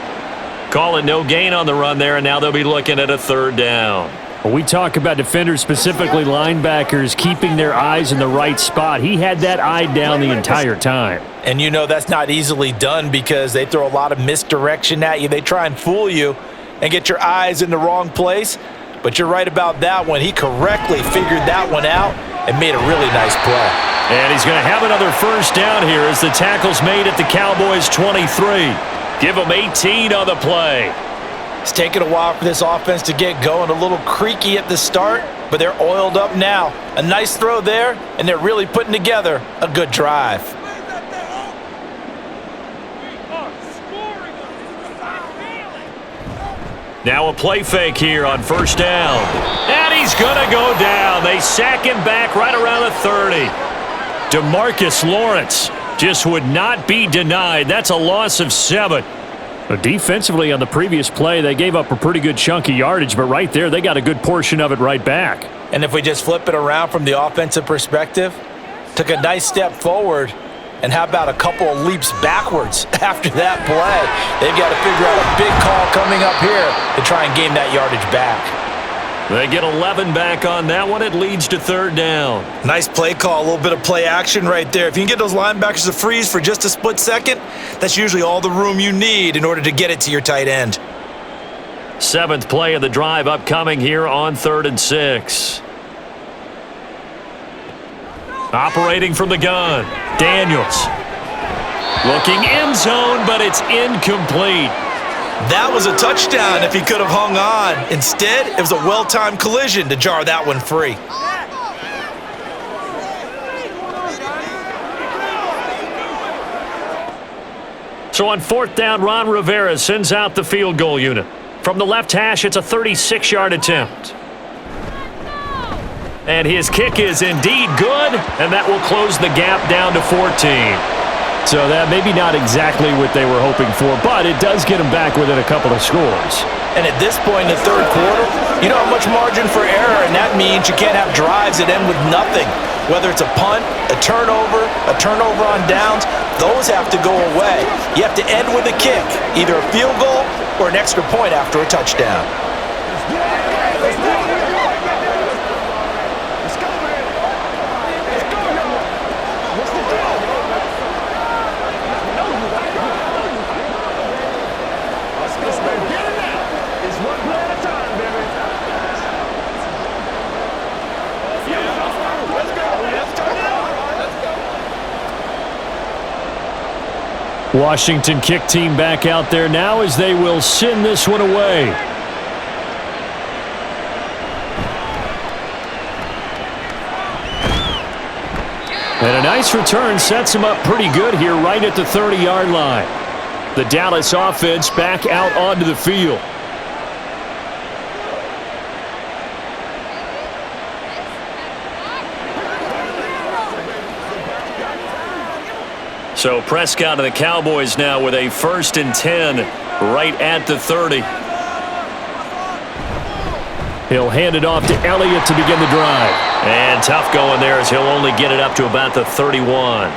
Call it no gain on the run there, and now they'll be looking at a 3rd down. When we talk about defenders, specifically linebackers, keeping their eyes in the right spot, he had that eye down the entire time. And you know that's not easily done because they throw a lot of misdirection at you. They try and fool you and get your eyes in the wrong place. But you're right about that one. He correctly figured that one out and made a really nice play. And he's going to have another 1st down here as the tackle's made at the Cowboys' 23. Give him 18 on the play. It's taken a while for this offense to get going. A little creaky at the start, but they're oiled up now. A nice throw there, and they're really putting together a good drive. Now a play fake here on 1st down. And he's going to go down. They sack him back right around the 30. DeMarcus Lawrence just would not be denied. That's a loss of 7. Defensively on the previous play, they gave up a pretty good chunk of yardage, but right there, they got a good portion of it right back. And if we just flip it around from the offensive perspective, took a nice step forward, and how about a couple of leaps backwards after that play? They've got to figure out a big call coming up here to try and gain that yardage back. They get 11 back on that one. It leads to 3rd down. Nice play call, a little bit of play action right there. If you can get those linebackers to freeze for just a split second, that's usually all the room you need in order to get it to your tight end. 7th play of the drive upcoming here on 3rd and 6. Operating from the gun, Daniels. Looking end zone, but it's incomplete. That was a touchdown if he could have hung on. Instead, it was a well-timed collision to jar that one free. So on 4th down, Ron Rivera sends out the field goal unit. From the left hash, it's a 36-yard attempt. And his kick is indeed good, and that will close the gap down to 14. So that maybe not exactly what they were hoping for, but it does get them back within a couple of scores. And at this point in the 3rd quarter, you don't have much margin for error, and that means you can't have drives that end with nothing. Whether it's a punt, a turnover on downs, those have to go away. You have to end with a kick, either a field goal or an extra point after a touchdown. Washington kick team back out there now as they will send this one away. And a nice return sets him up pretty good here right at the 30-yard line. The Dallas offense back out onto the field. So Prescott of the Cowboys now with a 1st and 10 right at the 30. He'll hand it off to Elliott to begin the drive. And tough going there as he'll only get it up to about the 31.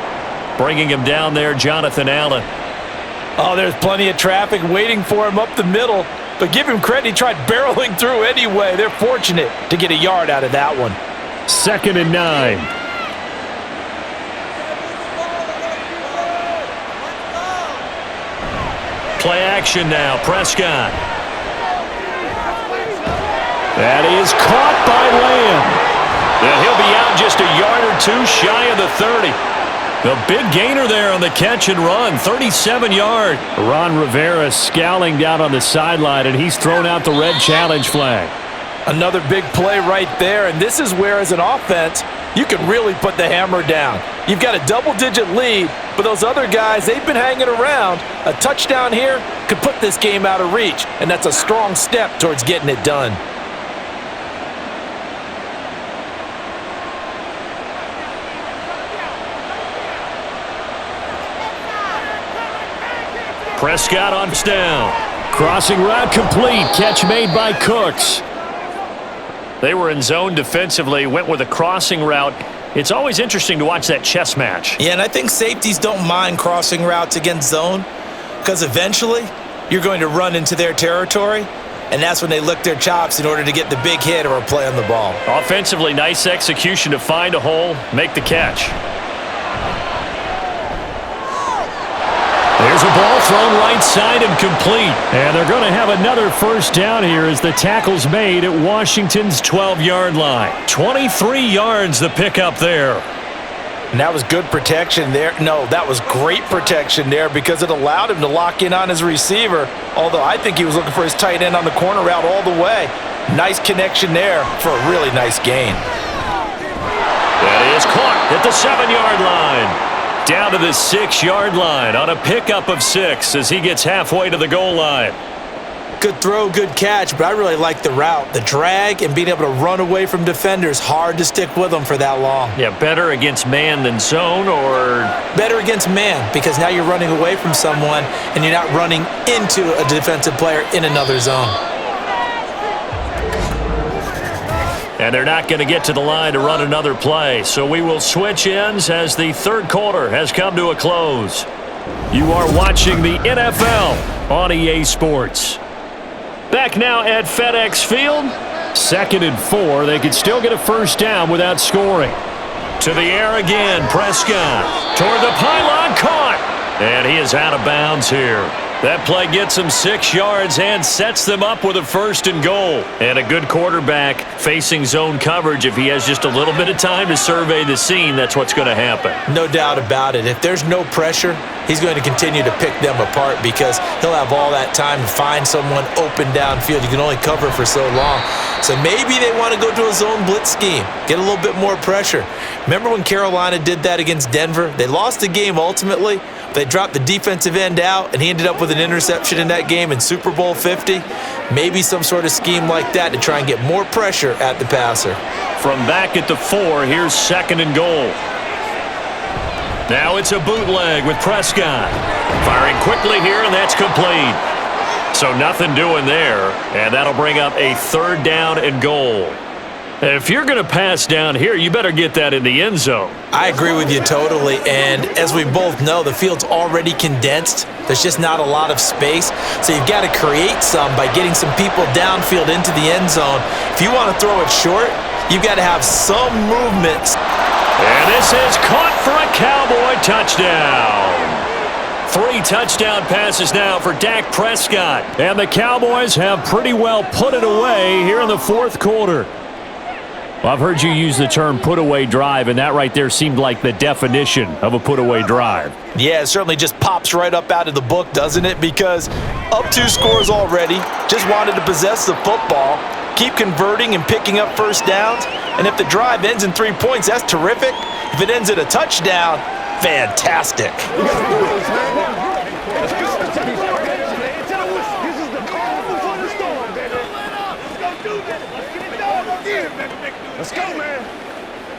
Bringing him down there, Jonathan Allen. Oh, there's plenty of traffic waiting for him up the middle. But give him credit, he tried barreling through anyway. They're fortunate to get a yard out of that one. 2nd and 9. Play action now, Prescott. That is caught by Lamb. And he'll be out just a yard or two shy of the 30. The big gainer there on the catch and run, 37-yard. Ron Rivera scowling down on the sideline, and he's thrown out the red challenge flag. Another big play right there, and this is where, as an offense, you can really put the hammer down. You've got a double-digit lead, but those other guys, they've been hanging around. A touchdown here could put this game out of reach, and that's a strong step towards getting it done. Prescott on down. Crossing route complete. Catch made by Cooks. They were in zone defensively, went with a crossing route. It's always interesting to watch that chess match. Yeah, and I think safeties don't mind crossing routes against zone because eventually you're going to run into their territory, and that's when they lick their chops in order to get the big hit or a play on the ball. Offensively, nice execution to find a hole, make the catch. There's a ball thrown right side and complete. And they're going to have another 1st down here as the tackle's made at Washington's 12-yard line. 23 yards the pickup there. And that was good protection there. No, that was great protection there because it allowed him to lock in on his receiver, although I think he was looking for his tight end on the corner route all the way. Nice connection there for a really nice gain. That is caught at the 7-yard line. Down to the 6-yard line on a pickup of 6 as he gets halfway to the goal line. Good throw, good catch, but I really like the route. The drag and being able to run away from defenders, hard to stick with them for that long. Yeah, better against man than zone, or? Better against man because now you're running away from someone and you're not running into a defensive player in another zone. And they're not going to get to the line to run another play. So we will switch ends as the 3rd quarter has come to a close. You are watching the NFL on EA Sports. Back now at FedEx Field. 2nd and 4. They could still get a 1st down without scoring. To the air again, Prescott. Toward the pylon, caught. And he is out of bounds here. That play gets them 6 yards and sets them up with a 1st and goal. And a good quarterback facing zone coverage. If he has just a little bit of time to survey the scene, that's what's going to happen. No doubt about it. If there's no pressure, he's going to continue to pick them apart because he'll have all that time to find someone open downfield. You can only cover for so long. So maybe they want to go to a zone blitz scheme, get a little bit more pressure. Remember when Carolina did that against Denver? They lost the game ultimately. They dropped the defensive end out, and he ended up with an interception in that game in Super Bowl 50. Maybe some sort of scheme like that to try and get more pressure at the passer. From back at the 4, here's 2nd and goal. Now it's a bootleg with Prescott. Firing quickly here, and that's complete. So nothing doing there, and that'll bring up a 3rd down and goal. If you're going to pass down here, you better get that in the end zone. I agree with you totally, and as we both know, the field's already condensed. There's just not a lot of space, so you've got to create some by getting some people downfield into the end zone. If you want to throw it short, you've got to have some movement. And this is caught for a Cowboy touchdown. 3 touchdown passes now for Dak Prescott, and the Cowboys have pretty well put it away here in the 4th quarter. Well, I've heard you use the term put-away drive, and that right there seemed like the definition of a put-away drive. Yeah, it certainly just pops right up out of the book, doesn't it? Because up 2 scores already, just wanted to possess the football, keep converting and picking up first downs, and if the drive ends in 3 points, that's terrific. If it ends in a touchdown, fantastic. Let's go, man.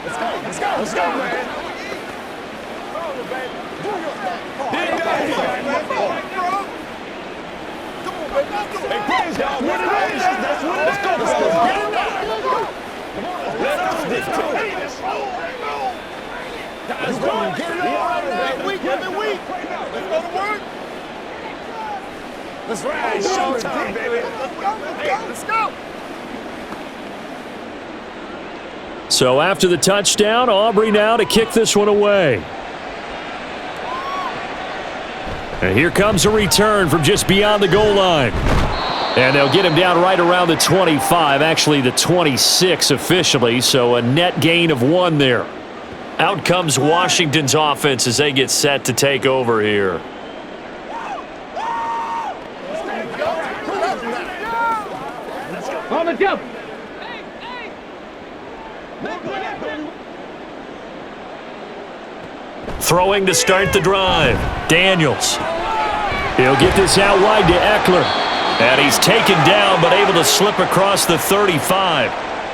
Let's go, man. Hey, praise God. What it is, that's what it is. Let's go. Get it done. Let us dictate this. Let's go. Get it all right now. Week every week. Let's go to work. Let's ride. Showtime, baby. Let's go. So after the touchdown, Aubrey now to kick this one away. And here comes a return from just beyond the goal line. And they'll get him down right around the 25, actually the 26 officially, so a net gain of 1 there. Out comes Washington's offense as they get set to take over here. On the jump. Throwing to start the drive. Daniels. He'll get this out wide to Eckler. And he's taken down but able to slip across the 35.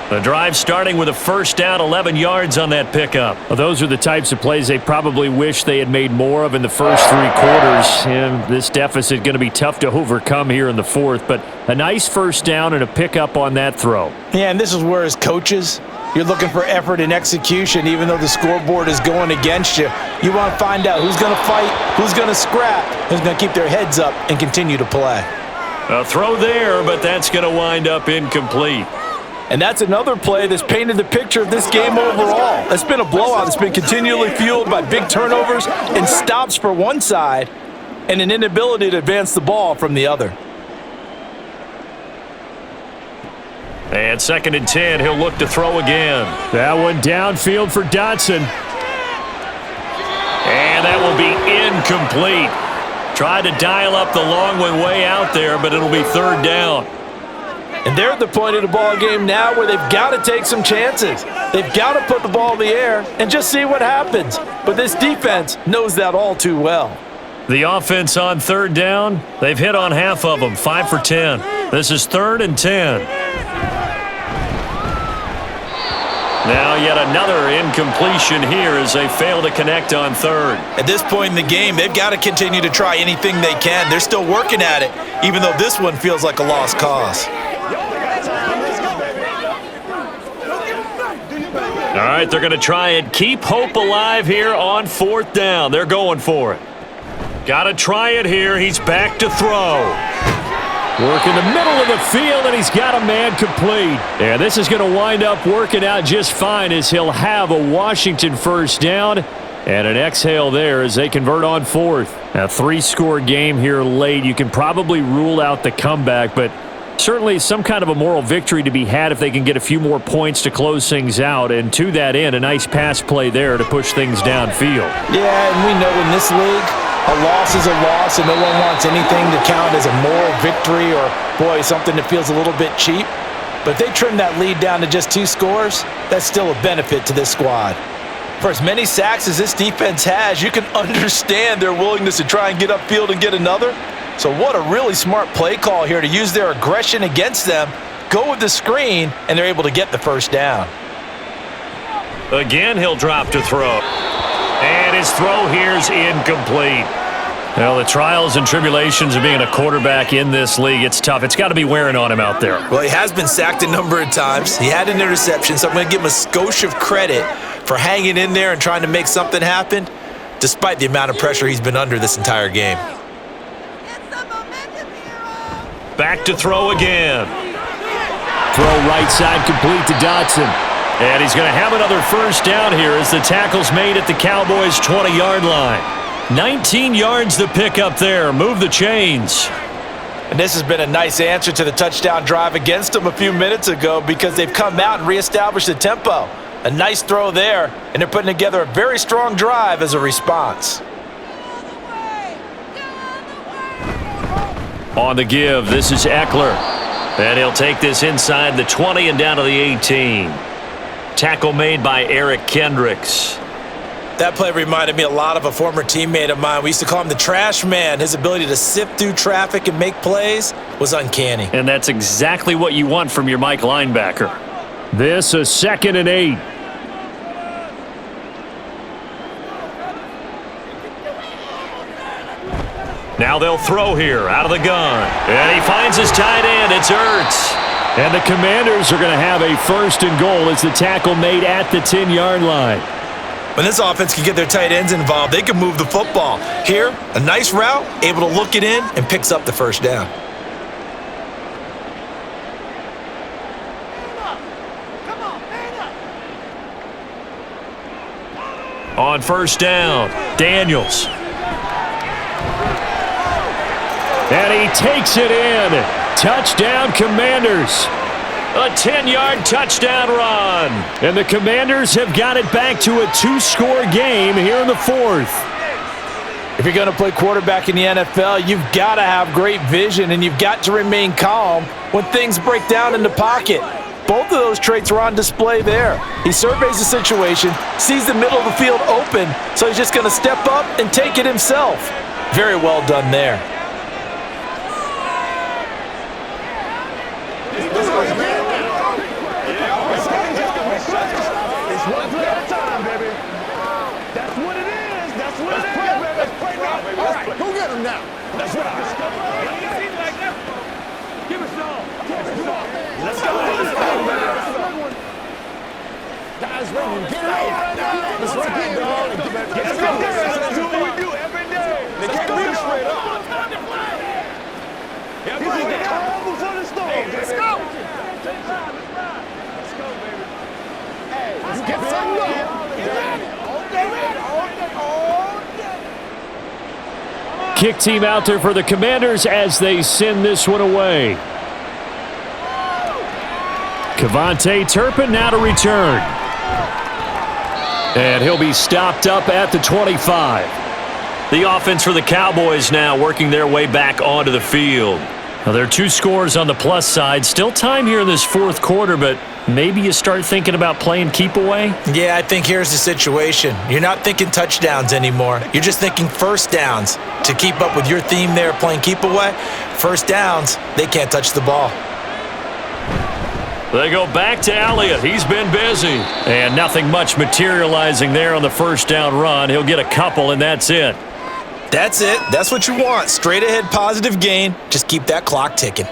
The drive starting with a first down, 11 yards on that pickup. Well, those are the types of plays they probably wish they had made more of in the first 3 quarters. And this deficit going to be tough to overcome here in the 4th. But a nice first down and a pickup on that throw. Yeah, and this is where as coaches, you're looking for effort and execution, even though the scoreboard is going against you. You want to find out who's going to fight, who's going to scrap, who's going to keep their heads up and continue to play. A throw there, but that's going to wind up incomplete. And that's another play that's painted the picture of this game overall. It's been a blowout. It's been continually fueled by big turnovers and stops for one side and an inability to advance the ball from the other. And 2nd and 10, he'll look to throw again. That one downfield for Dotson. And that will be incomplete. Tried to dial up the long one way out there, but it'll be 3rd down. And they're at the point of the ball game now where they've got to take some chances. They've got to put the ball in the air and just see what happens. But this defense knows that all too well. The offense on 3rd down, they've hit on half of them, 5 for 10. This is 3rd and 10. Now yet another incompletion here as they fail to connect on 3rd. At this point in the game, they've got to continue to try anything they can. They're still working at it, even though this one feels like a lost cause. All right, they're going to try and keep hope alive here on 4th down. They're going for it. Got to try it here. He's back to throw. Work in the middle of the field, and he's got a man complete. And this is going to wind up working out just fine as he'll have a Washington first down and an exhale there as they convert on 4th. A 3-score game here late. You can probably rule out the comeback, but certainly some kind of a moral victory to be had if they can get a few more points to close things out. And to that end, a nice pass play there to push things downfield. Yeah, and we know in this league, a loss is a loss, and no one wants anything to count as a moral victory or, boy, something that feels a little bit cheap. But if they trim that lead down to just 2 scores, that's still a benefit to this squad. For as many sacks as this defense has, you can understand their willingness to try and get upfield and get another. So what a really smart play call here to use their aggression against them, go with the screen, and they're able to get the first down. Again, he'll drop to throw. And his throw here's incomplete. Well, the trials and tribulations of being a quarterback in this league, it's tough. It's got to be wearing on him out there. Well, he has been sacked a number of times. He had an interception, so I'm going to give him a skosh of credit for hanging in there and trying to make something happen, despite the amount of pressure he's been under this entire game. Back to throw again. Throw right side complete to Dotson. And he's going to have another first down here as the tackle's made at the Cowboys' 20-yard line. 19 yards to pick up there. Move the chains. And this has been a nice answer to the touchdown drive against them a few minutes ago because they've come out and reestablished the tempo. A nice throw there, and they're putting together a very strong drive as a response. On the give, this is Eckler. And he'll take this inside the 20 and down to the 18. Tackle made by Eric Kendricks. That play reminded me a lot of a former teammate of mine. We used to call him the trash man. His ability to sift through traffic and make plays was uncanny. And that's exactly what you want from your Mike linebacker. This is 2nd and 8. Now they'll throw here out of the gun. And he finds his tight end. It's Ertz. And the Commanders are going to have a 1st and goal as the tackle made at the 10-yard line. When this offense can get their tight ends involved, they can move the football. Here, a nice route, able to look it in, and picks up the 1st down. On 1st down, Daniels. And he takes it in. Touchdown, Commanders. A 10-yard touchdown run. And the Commanders have got it back to a 2-score game here in the 4th. If you're going to play quarterback in the NFL, you've got to have great vision, and you've got to remain calm when things break down in the pocket. Both of those traits were on display there. He surveys the situation, sees the middle of the field open, so he's just going to step up and take it himself. Very well done there. Kick team out there for the Commanders as they send this one away. Kevontae Turpin now to return. And he'll be stopped up at the 25. The offense for the Cowboys now working their way back onto the field. Now, there are 2 scores on the plus side. Still time here in this 4th quarter, but maybe you start thinking about playing keep away? Yeah, I think here's the situation. You're not thinking touchdowns anymore. You're just thinking 1st downs. To keep up with your theme there, playing keep away, 1st downs, they can't touch the ball. They go back to Elliott. He's been busy. And nothing much materializing there on the 1st down run. He'll get a couple, and that's it. That's it. That's what you want. Straight ahead positive gain. Just keep that clock ticking.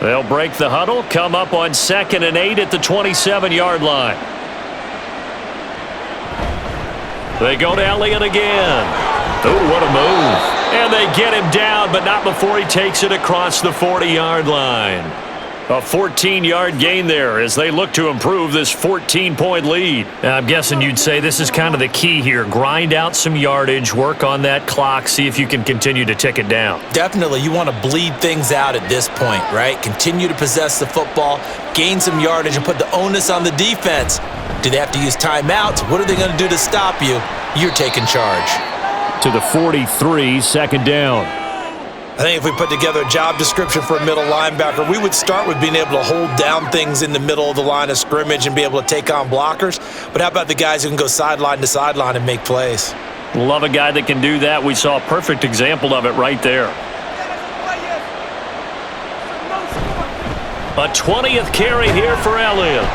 They'll break the huddle, come up on 2nd and 8 at the 27-yard line. They go to Elliott again. Oh, what a move. And they get him down, but not before he takes it across the 40-yard line. A 14-yard gain there as they look to improve this 14-point lead. I'm guessing you'd say this is kind of the key here. Grind out some yardage, work on that clock, see if you can continue to tick it down. Definitely. You want to bleed things out at this point, right? Continue to possess the football, gain some yardage, and put the onus on the defense. Do they have to use timeouts? What are they going to do to stop you? You're taking charge. To the 43, 2nd down. I think if we put together a job description for a middle linebacker, we would start with being able to hold down things in the middle of the line of scrimmage and be able to take on blockers. But how about the guys who can go sideline to sideline and make plays? Love a guy that can do that. We saw a perfect example of it right there. A 20th carry here for Elliott.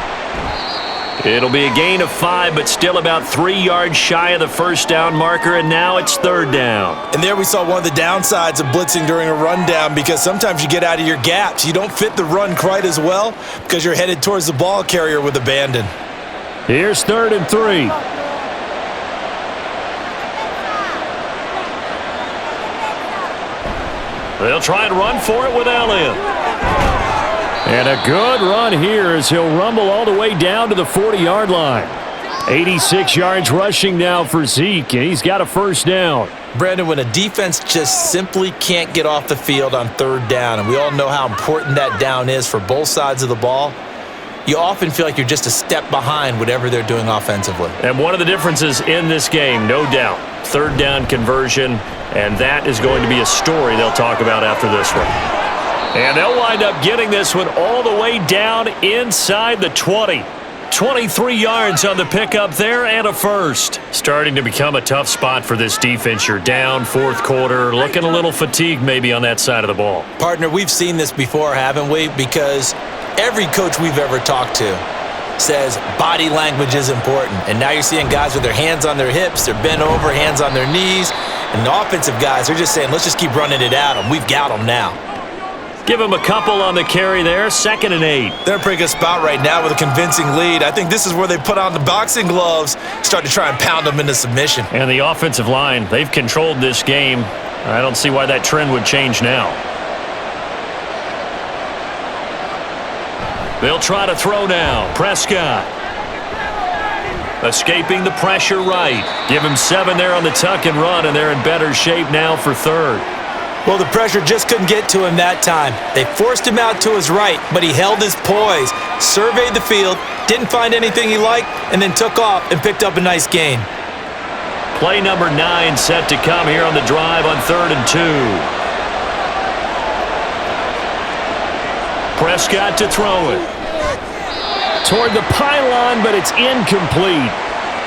It'll be a gain of 5, but still about 3 yards shy of the 1st down marker, and now it's 3rd down. And there we saw one of the downsides of blitzing during a rundown because sometimes you get out of your gaps. You don't fit the run quite as well because you're headed towards the ball carrier with abandon. Here's 3rd and 3. They'll try and run for it with Elliott. And a good run here as he'll rumble all the way down to the 40-yard line. 86 yards rushing now for Zeke, and he's got a first down. Brandon, when a defense just simply can't get off the field on third down, and we all know how important that down is for both sides of the ball, you often feel like you're just a step behind whatever they're doing offensively. And one of the differences in this game, no doubt, third down conversion, and that is going to be a story they'll talk about after this one. And they'll wind up getting this one all the way down inside the 20. 23 yards on the pickup there and a first. Starting to become a tough spot for this defense. You're down fourth quarter, looking a little fatigued maybe on that side of the ball. Partner, we've seen this before, haven't we? Because every coach we've ever talked to says body language is important. And now you're seeing guys with their hands on their hips, they're bent over, hands on their knees. And the offensive guys are just saying, let's just keep running it at them. We've got them now. Give him a couple on the carry there, 2nd and 8. They're in a pretty good spot right now with a convincing lead. I think this is where they put on the boxing gloves, start to try and pound them into submission. And the offensive line, they've controlled this game. I don't see why that trend would change now. They'll try to throw now. Prescott. Escaping the pressure right. Give him 7 there on the tuck and run, and they're in better shape now for third. Well, the pressure just couldn't get to him that time. They forced him out to his right, but he held his poise, surveyed the field, didn't find anything he liked, and then took off and picked up a nice gain. Play number 9 set to come here on the drive on 3rd and 2. Prescott to throw it. Toward the pylon, but it's incomplete.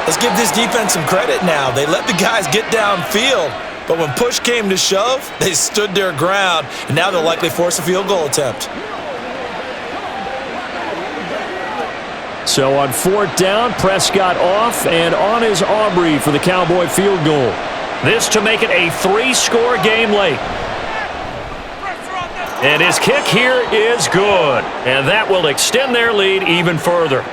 Let's give this defense some credit now. They let the guys get downfield. But when push came to shove, they stood their ground, and now they'll likely force a field goal attempt. So on 4th down, Prescott off, and on is Aubrey for the Cowboy field goal. This to make it a 3-score game late. And his kick here is good, and that will extend their lead even further.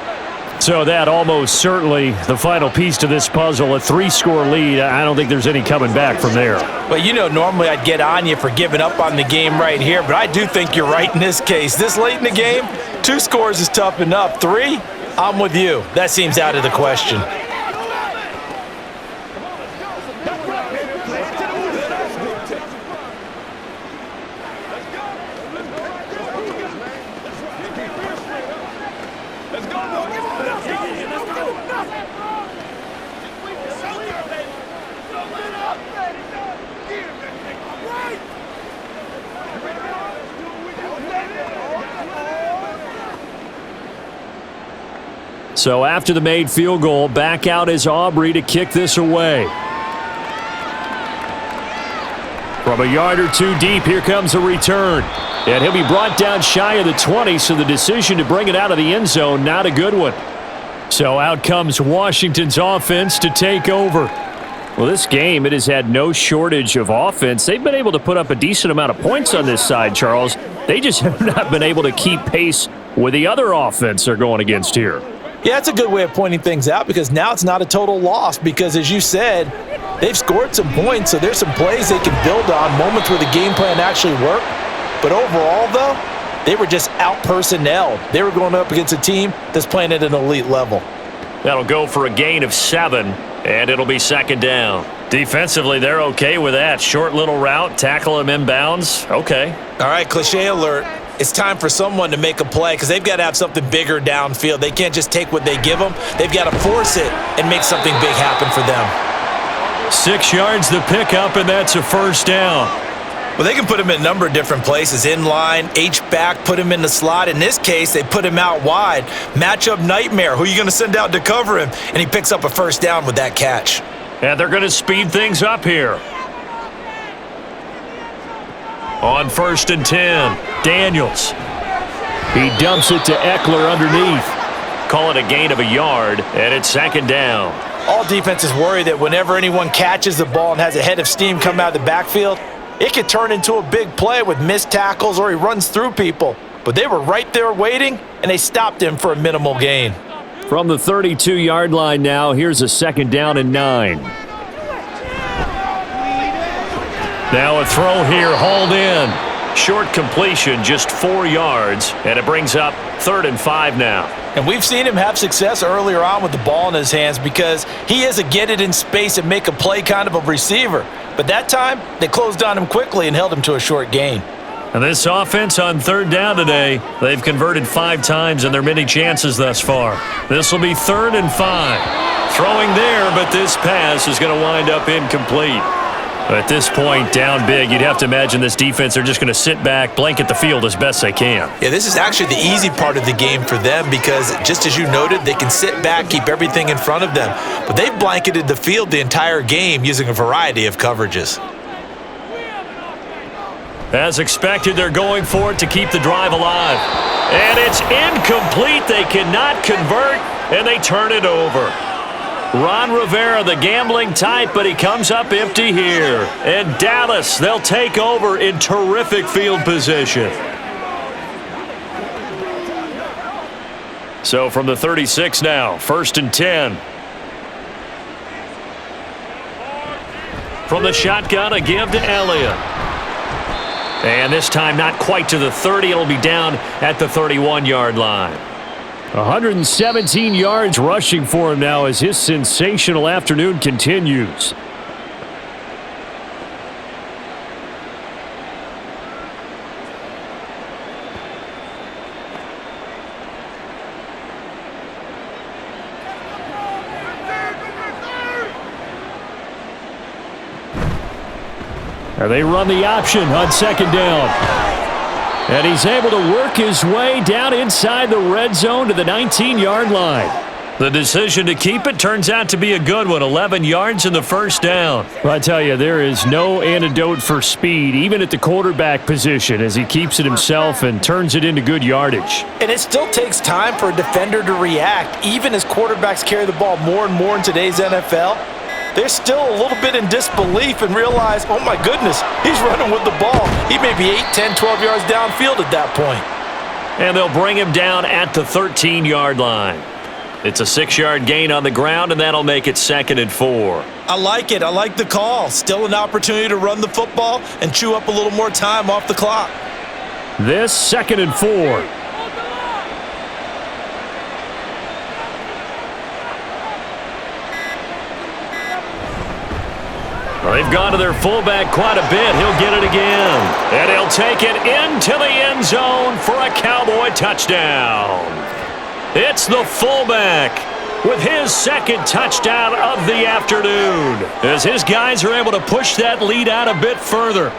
So that almost certainly the final piece to this puzzle, a 3-score lead. I don't think there's any coming back from there. Well, you know, normally I'd get on you for giving up on the game right here, but I do think you're right in this case. This late in the game, 2 scores is tough enough. 3, I'm with you. That seems out of the question. So after the made field goal, back out is Aubrey to kick this away. From a yard or 2 deep, here comes a return. And he'll be brought down shy of the 20, so the decision to bring it out of the end zone, not a good one. So out comes Washington's offense to take over. Well, this game, it has had no shortage of offense. They've been able to put up a decent amount of points on this side, Charles. They just have not been able to keep pace with the other offense they're going against here. Yeah, that's a good way of pointing things out because now it's not a total loss because, as you said, they've scored some points, so there's some plays they can build on, moments where the game plan actually worked. But overall, though, they were just out-personnelled. They were going up against a team that's playing at an elite level. That'll go for a gain of 7, and it'll be 2nd down. Defensively, they're okay with that. Short little route, tackle him inbounds. Okay. All right, cliche alert. It's time for someone to make a play because they've got to have something bigger downfield. They can't just take what they give them. They've got to force it and make something big happen for them. 6 yards the pickup, and that's a first down. Well, they can put him in a number of different places. In line, H-back, put him in the slot. In this case, they put him out wide. Matchup nightmare. Who are you going to send out to cover him? And he picks up a first down with that catch. And they're going to speed things up here. On 1st and 10, Daniels. He dumps it to Eckler underneath. Call it a gain of a yard, and it's 2nd down. All defenses worry that whenever anyone catches the ball and has a head of steam come out of the backfield, it could turn into a big play with missed tackles or he runs through people. But they were right there waiting, and they stopped him for a minimal gain. From the 32-yard line now, here's a 2nd down and 9. Now a throw here, hauled in. Short completion, just 4 yards, and it brings up 3rd and 5 now. And we've seen him have success earlier on with the ball in his hands because he is a get it in space and make a play kind of a receiver. But that time, they closed on him quickly and held him to a short gain. And this offense on third down today, they've converted 5 times in their many chances thus far. This will be 3rd and 5. Throwing there, but this pass is going to wind up incomplete. At this point, down big, you'd have to imagine this defense, they're just going to sit back, blanket the field as best they can. Yeah, this is actually the easy part of the game for them because, just as you noted, they can sit back, keep everything in front of them. But they've blanketed the field the entire game using a variety of coverages. As expected, they're going for it to keep the drive alive. And it's incomplete. They cannot convert, and they turn it over. Ron Rivera, the gambling type, but he comes up empty here. And Dallas, they'll take over in terrific field position. So from the 36 now, 1st and 10. From the shotgun, a give to Elliott. And this time not quite to the 30. It'll be down at the 31-yard line. 117 yards rushing for him now as his sensational afternoon continues. And they run the option on 2nd down. And he's able to work his way down inside the red zone to the 19-yard line. The decision to keep it turns out to be a good one, 11 yards in the 1st down. Well, I tell you, there is no antidote for speed, even at the quarterback position, as he keeps it himself and turns it into good yardage. And it still takes time for a defender to react, even as quarterbacks carry the ball more and more in today's NFL. They're still a little bit in disbelief and realize, oh my goodness, he's running with the ball. He may be 8, 10, 12 yards downfield at that point. And they'll bring him down at the 13-yard line. It's a 6-yard gain on the ground, and that'll make it 2nd and 4. I like it. I like the call. Still an opportunity to run the football and chew up a little more time off the clock. This 2nd and 4. Well, they've gone to their fullback quite a bit. He'll get it again. And he'll take it into the end zone for a Cowboy touchdown. It's the fullback with his 2nd touchdown of the afternoon, as his guys are able to push that lead out a bit further.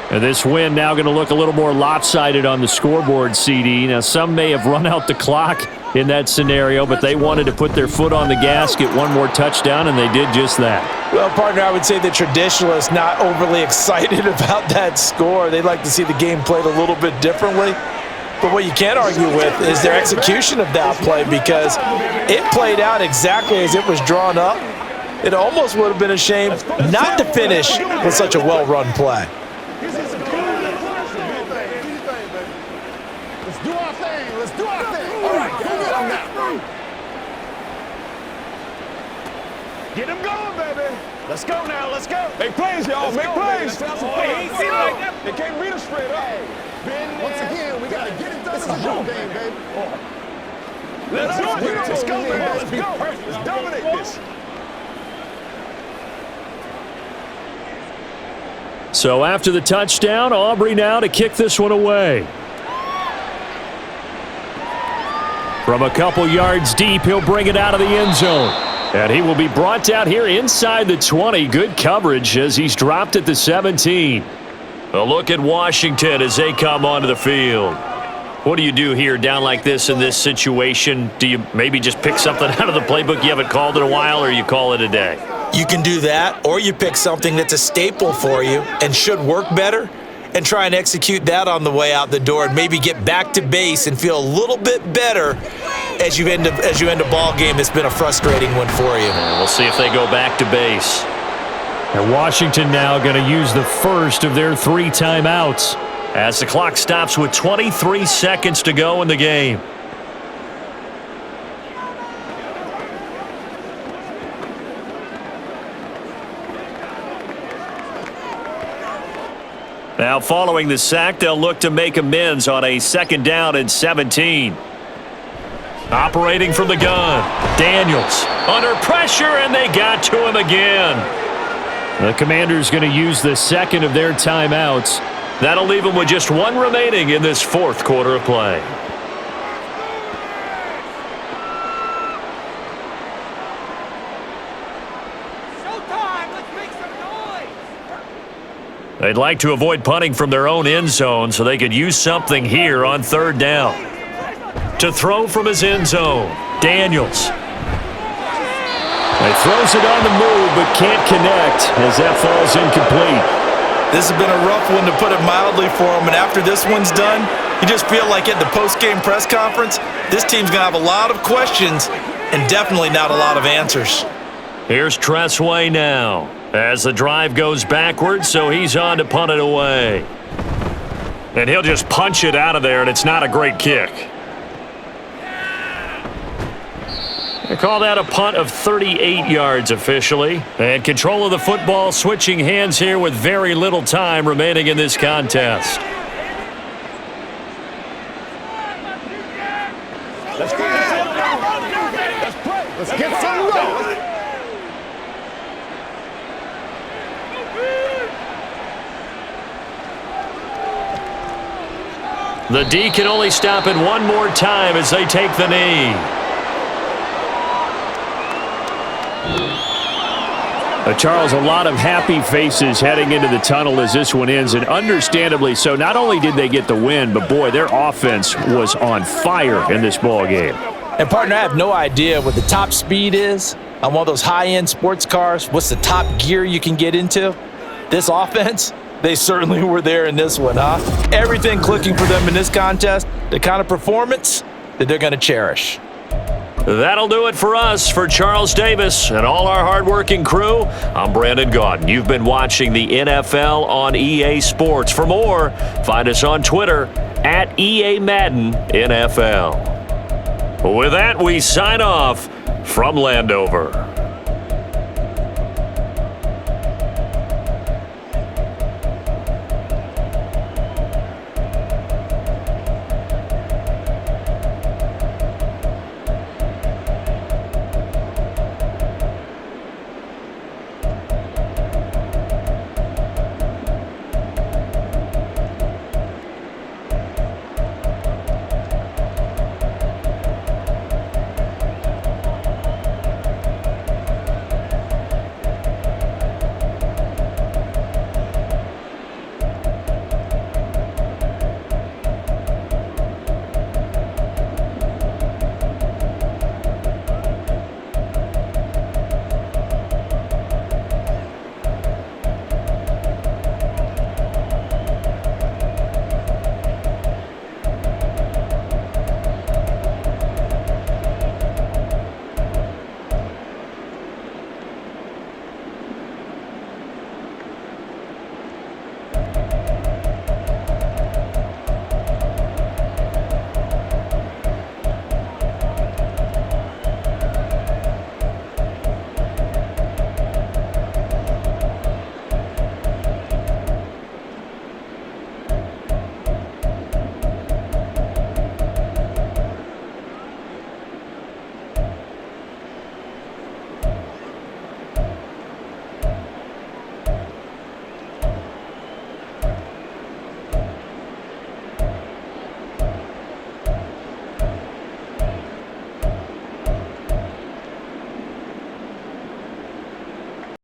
And this win now going to look a little more lopsided on the scoreboard, CD. Now, some may have run out the clock in that scenario, but they wanted to put their foot on the gas, get one more touchdown, and they did just that. Well, partner, I would say the traditionalists not overly excited about that score. They'd like to see the game played a little bit differently. But what you can't argue with is their execution of that play, because it played out exactly as it was drawn up. It almost would have been a shame not to finish with such a well-run play. Let's do our thing. Let's do our thing. All right, get him on that. Get him going, baby. Let's go now. Let's go. Make plays, y'all. Make plays. They can't beat us straight up. Once again, we got to get it done. This is your game, baby. Let's do it. Let's go, man. Let's go. Let's dominate this. So after the touchdown, Aubrey now to kick this one away. From a couple yards deep, he'll bring it out of the end zone. And he will be brought down here inside the 20. Good coverage as he's dropped at the 17. A look at Washington as they come onto the field. What do you do here down like this in this situation? Do you maybe just pick something out of the playbook you haven't called in a while, or you call it a day? You can do that, or you pick something that's a staple for you and should work better and try and execute that on the way out the door and maybe get back to base and feel a little bit better as you end a ball game that's been a frustrating one for you. And we'll see if they go back to base. And Washington now going to use the first of their 3 timeouts as the clock stops with 23 seconds to go in the game. Now following the sack, they'll look to make amends on a 2nd down and 17. Operating from the gun. Daniels under pressure, and they got to him again. The Commanders going to use the second of their timeouts. That'll leave them with just one remaining in this fourth quarter of play. They'd like to avoid punting from their own end zone so they could use something here on third down. To throw from his end zone, Daniels. He throws it on the move but can't connect as that falls incomplete. This has been a rough one, to put it mildly, for him. And after this one's done, you just feel like at the post-game press conference, this team's going to have a lot of questions and definitely not a lot of answers. Here's Tressway now as the drive goes backwards, so he's on to punt it away. And he'll just punch it out of there, and it's not a great kick. They call that a punt of 38 yards officially. And control of the football switching hands here with very little time remaining in this contest. Let's get some going. The D can only stop it one more time as they take the knee. Charles, a lot of happy faces heading into the tunnel as this one ends, and understandably so. Not only did they get the win, but boy, their offense was on fire in this ball game. And partner, I have no idea what the top speed is on one of those high-end sports cars. What's the top gear you can get into? This offense, they certainly were there in this one, huh? Everything clicking for them in this contest, the kind of performance that they're going to cherish. That'll do it for us. For Charles Davis and all our hardworking crew, I'm Brandon Gaudin. You've been watching the NFL on EA Sports. For more, find us on Twitter at EA Madden NFL. With that, we sign off from Landover.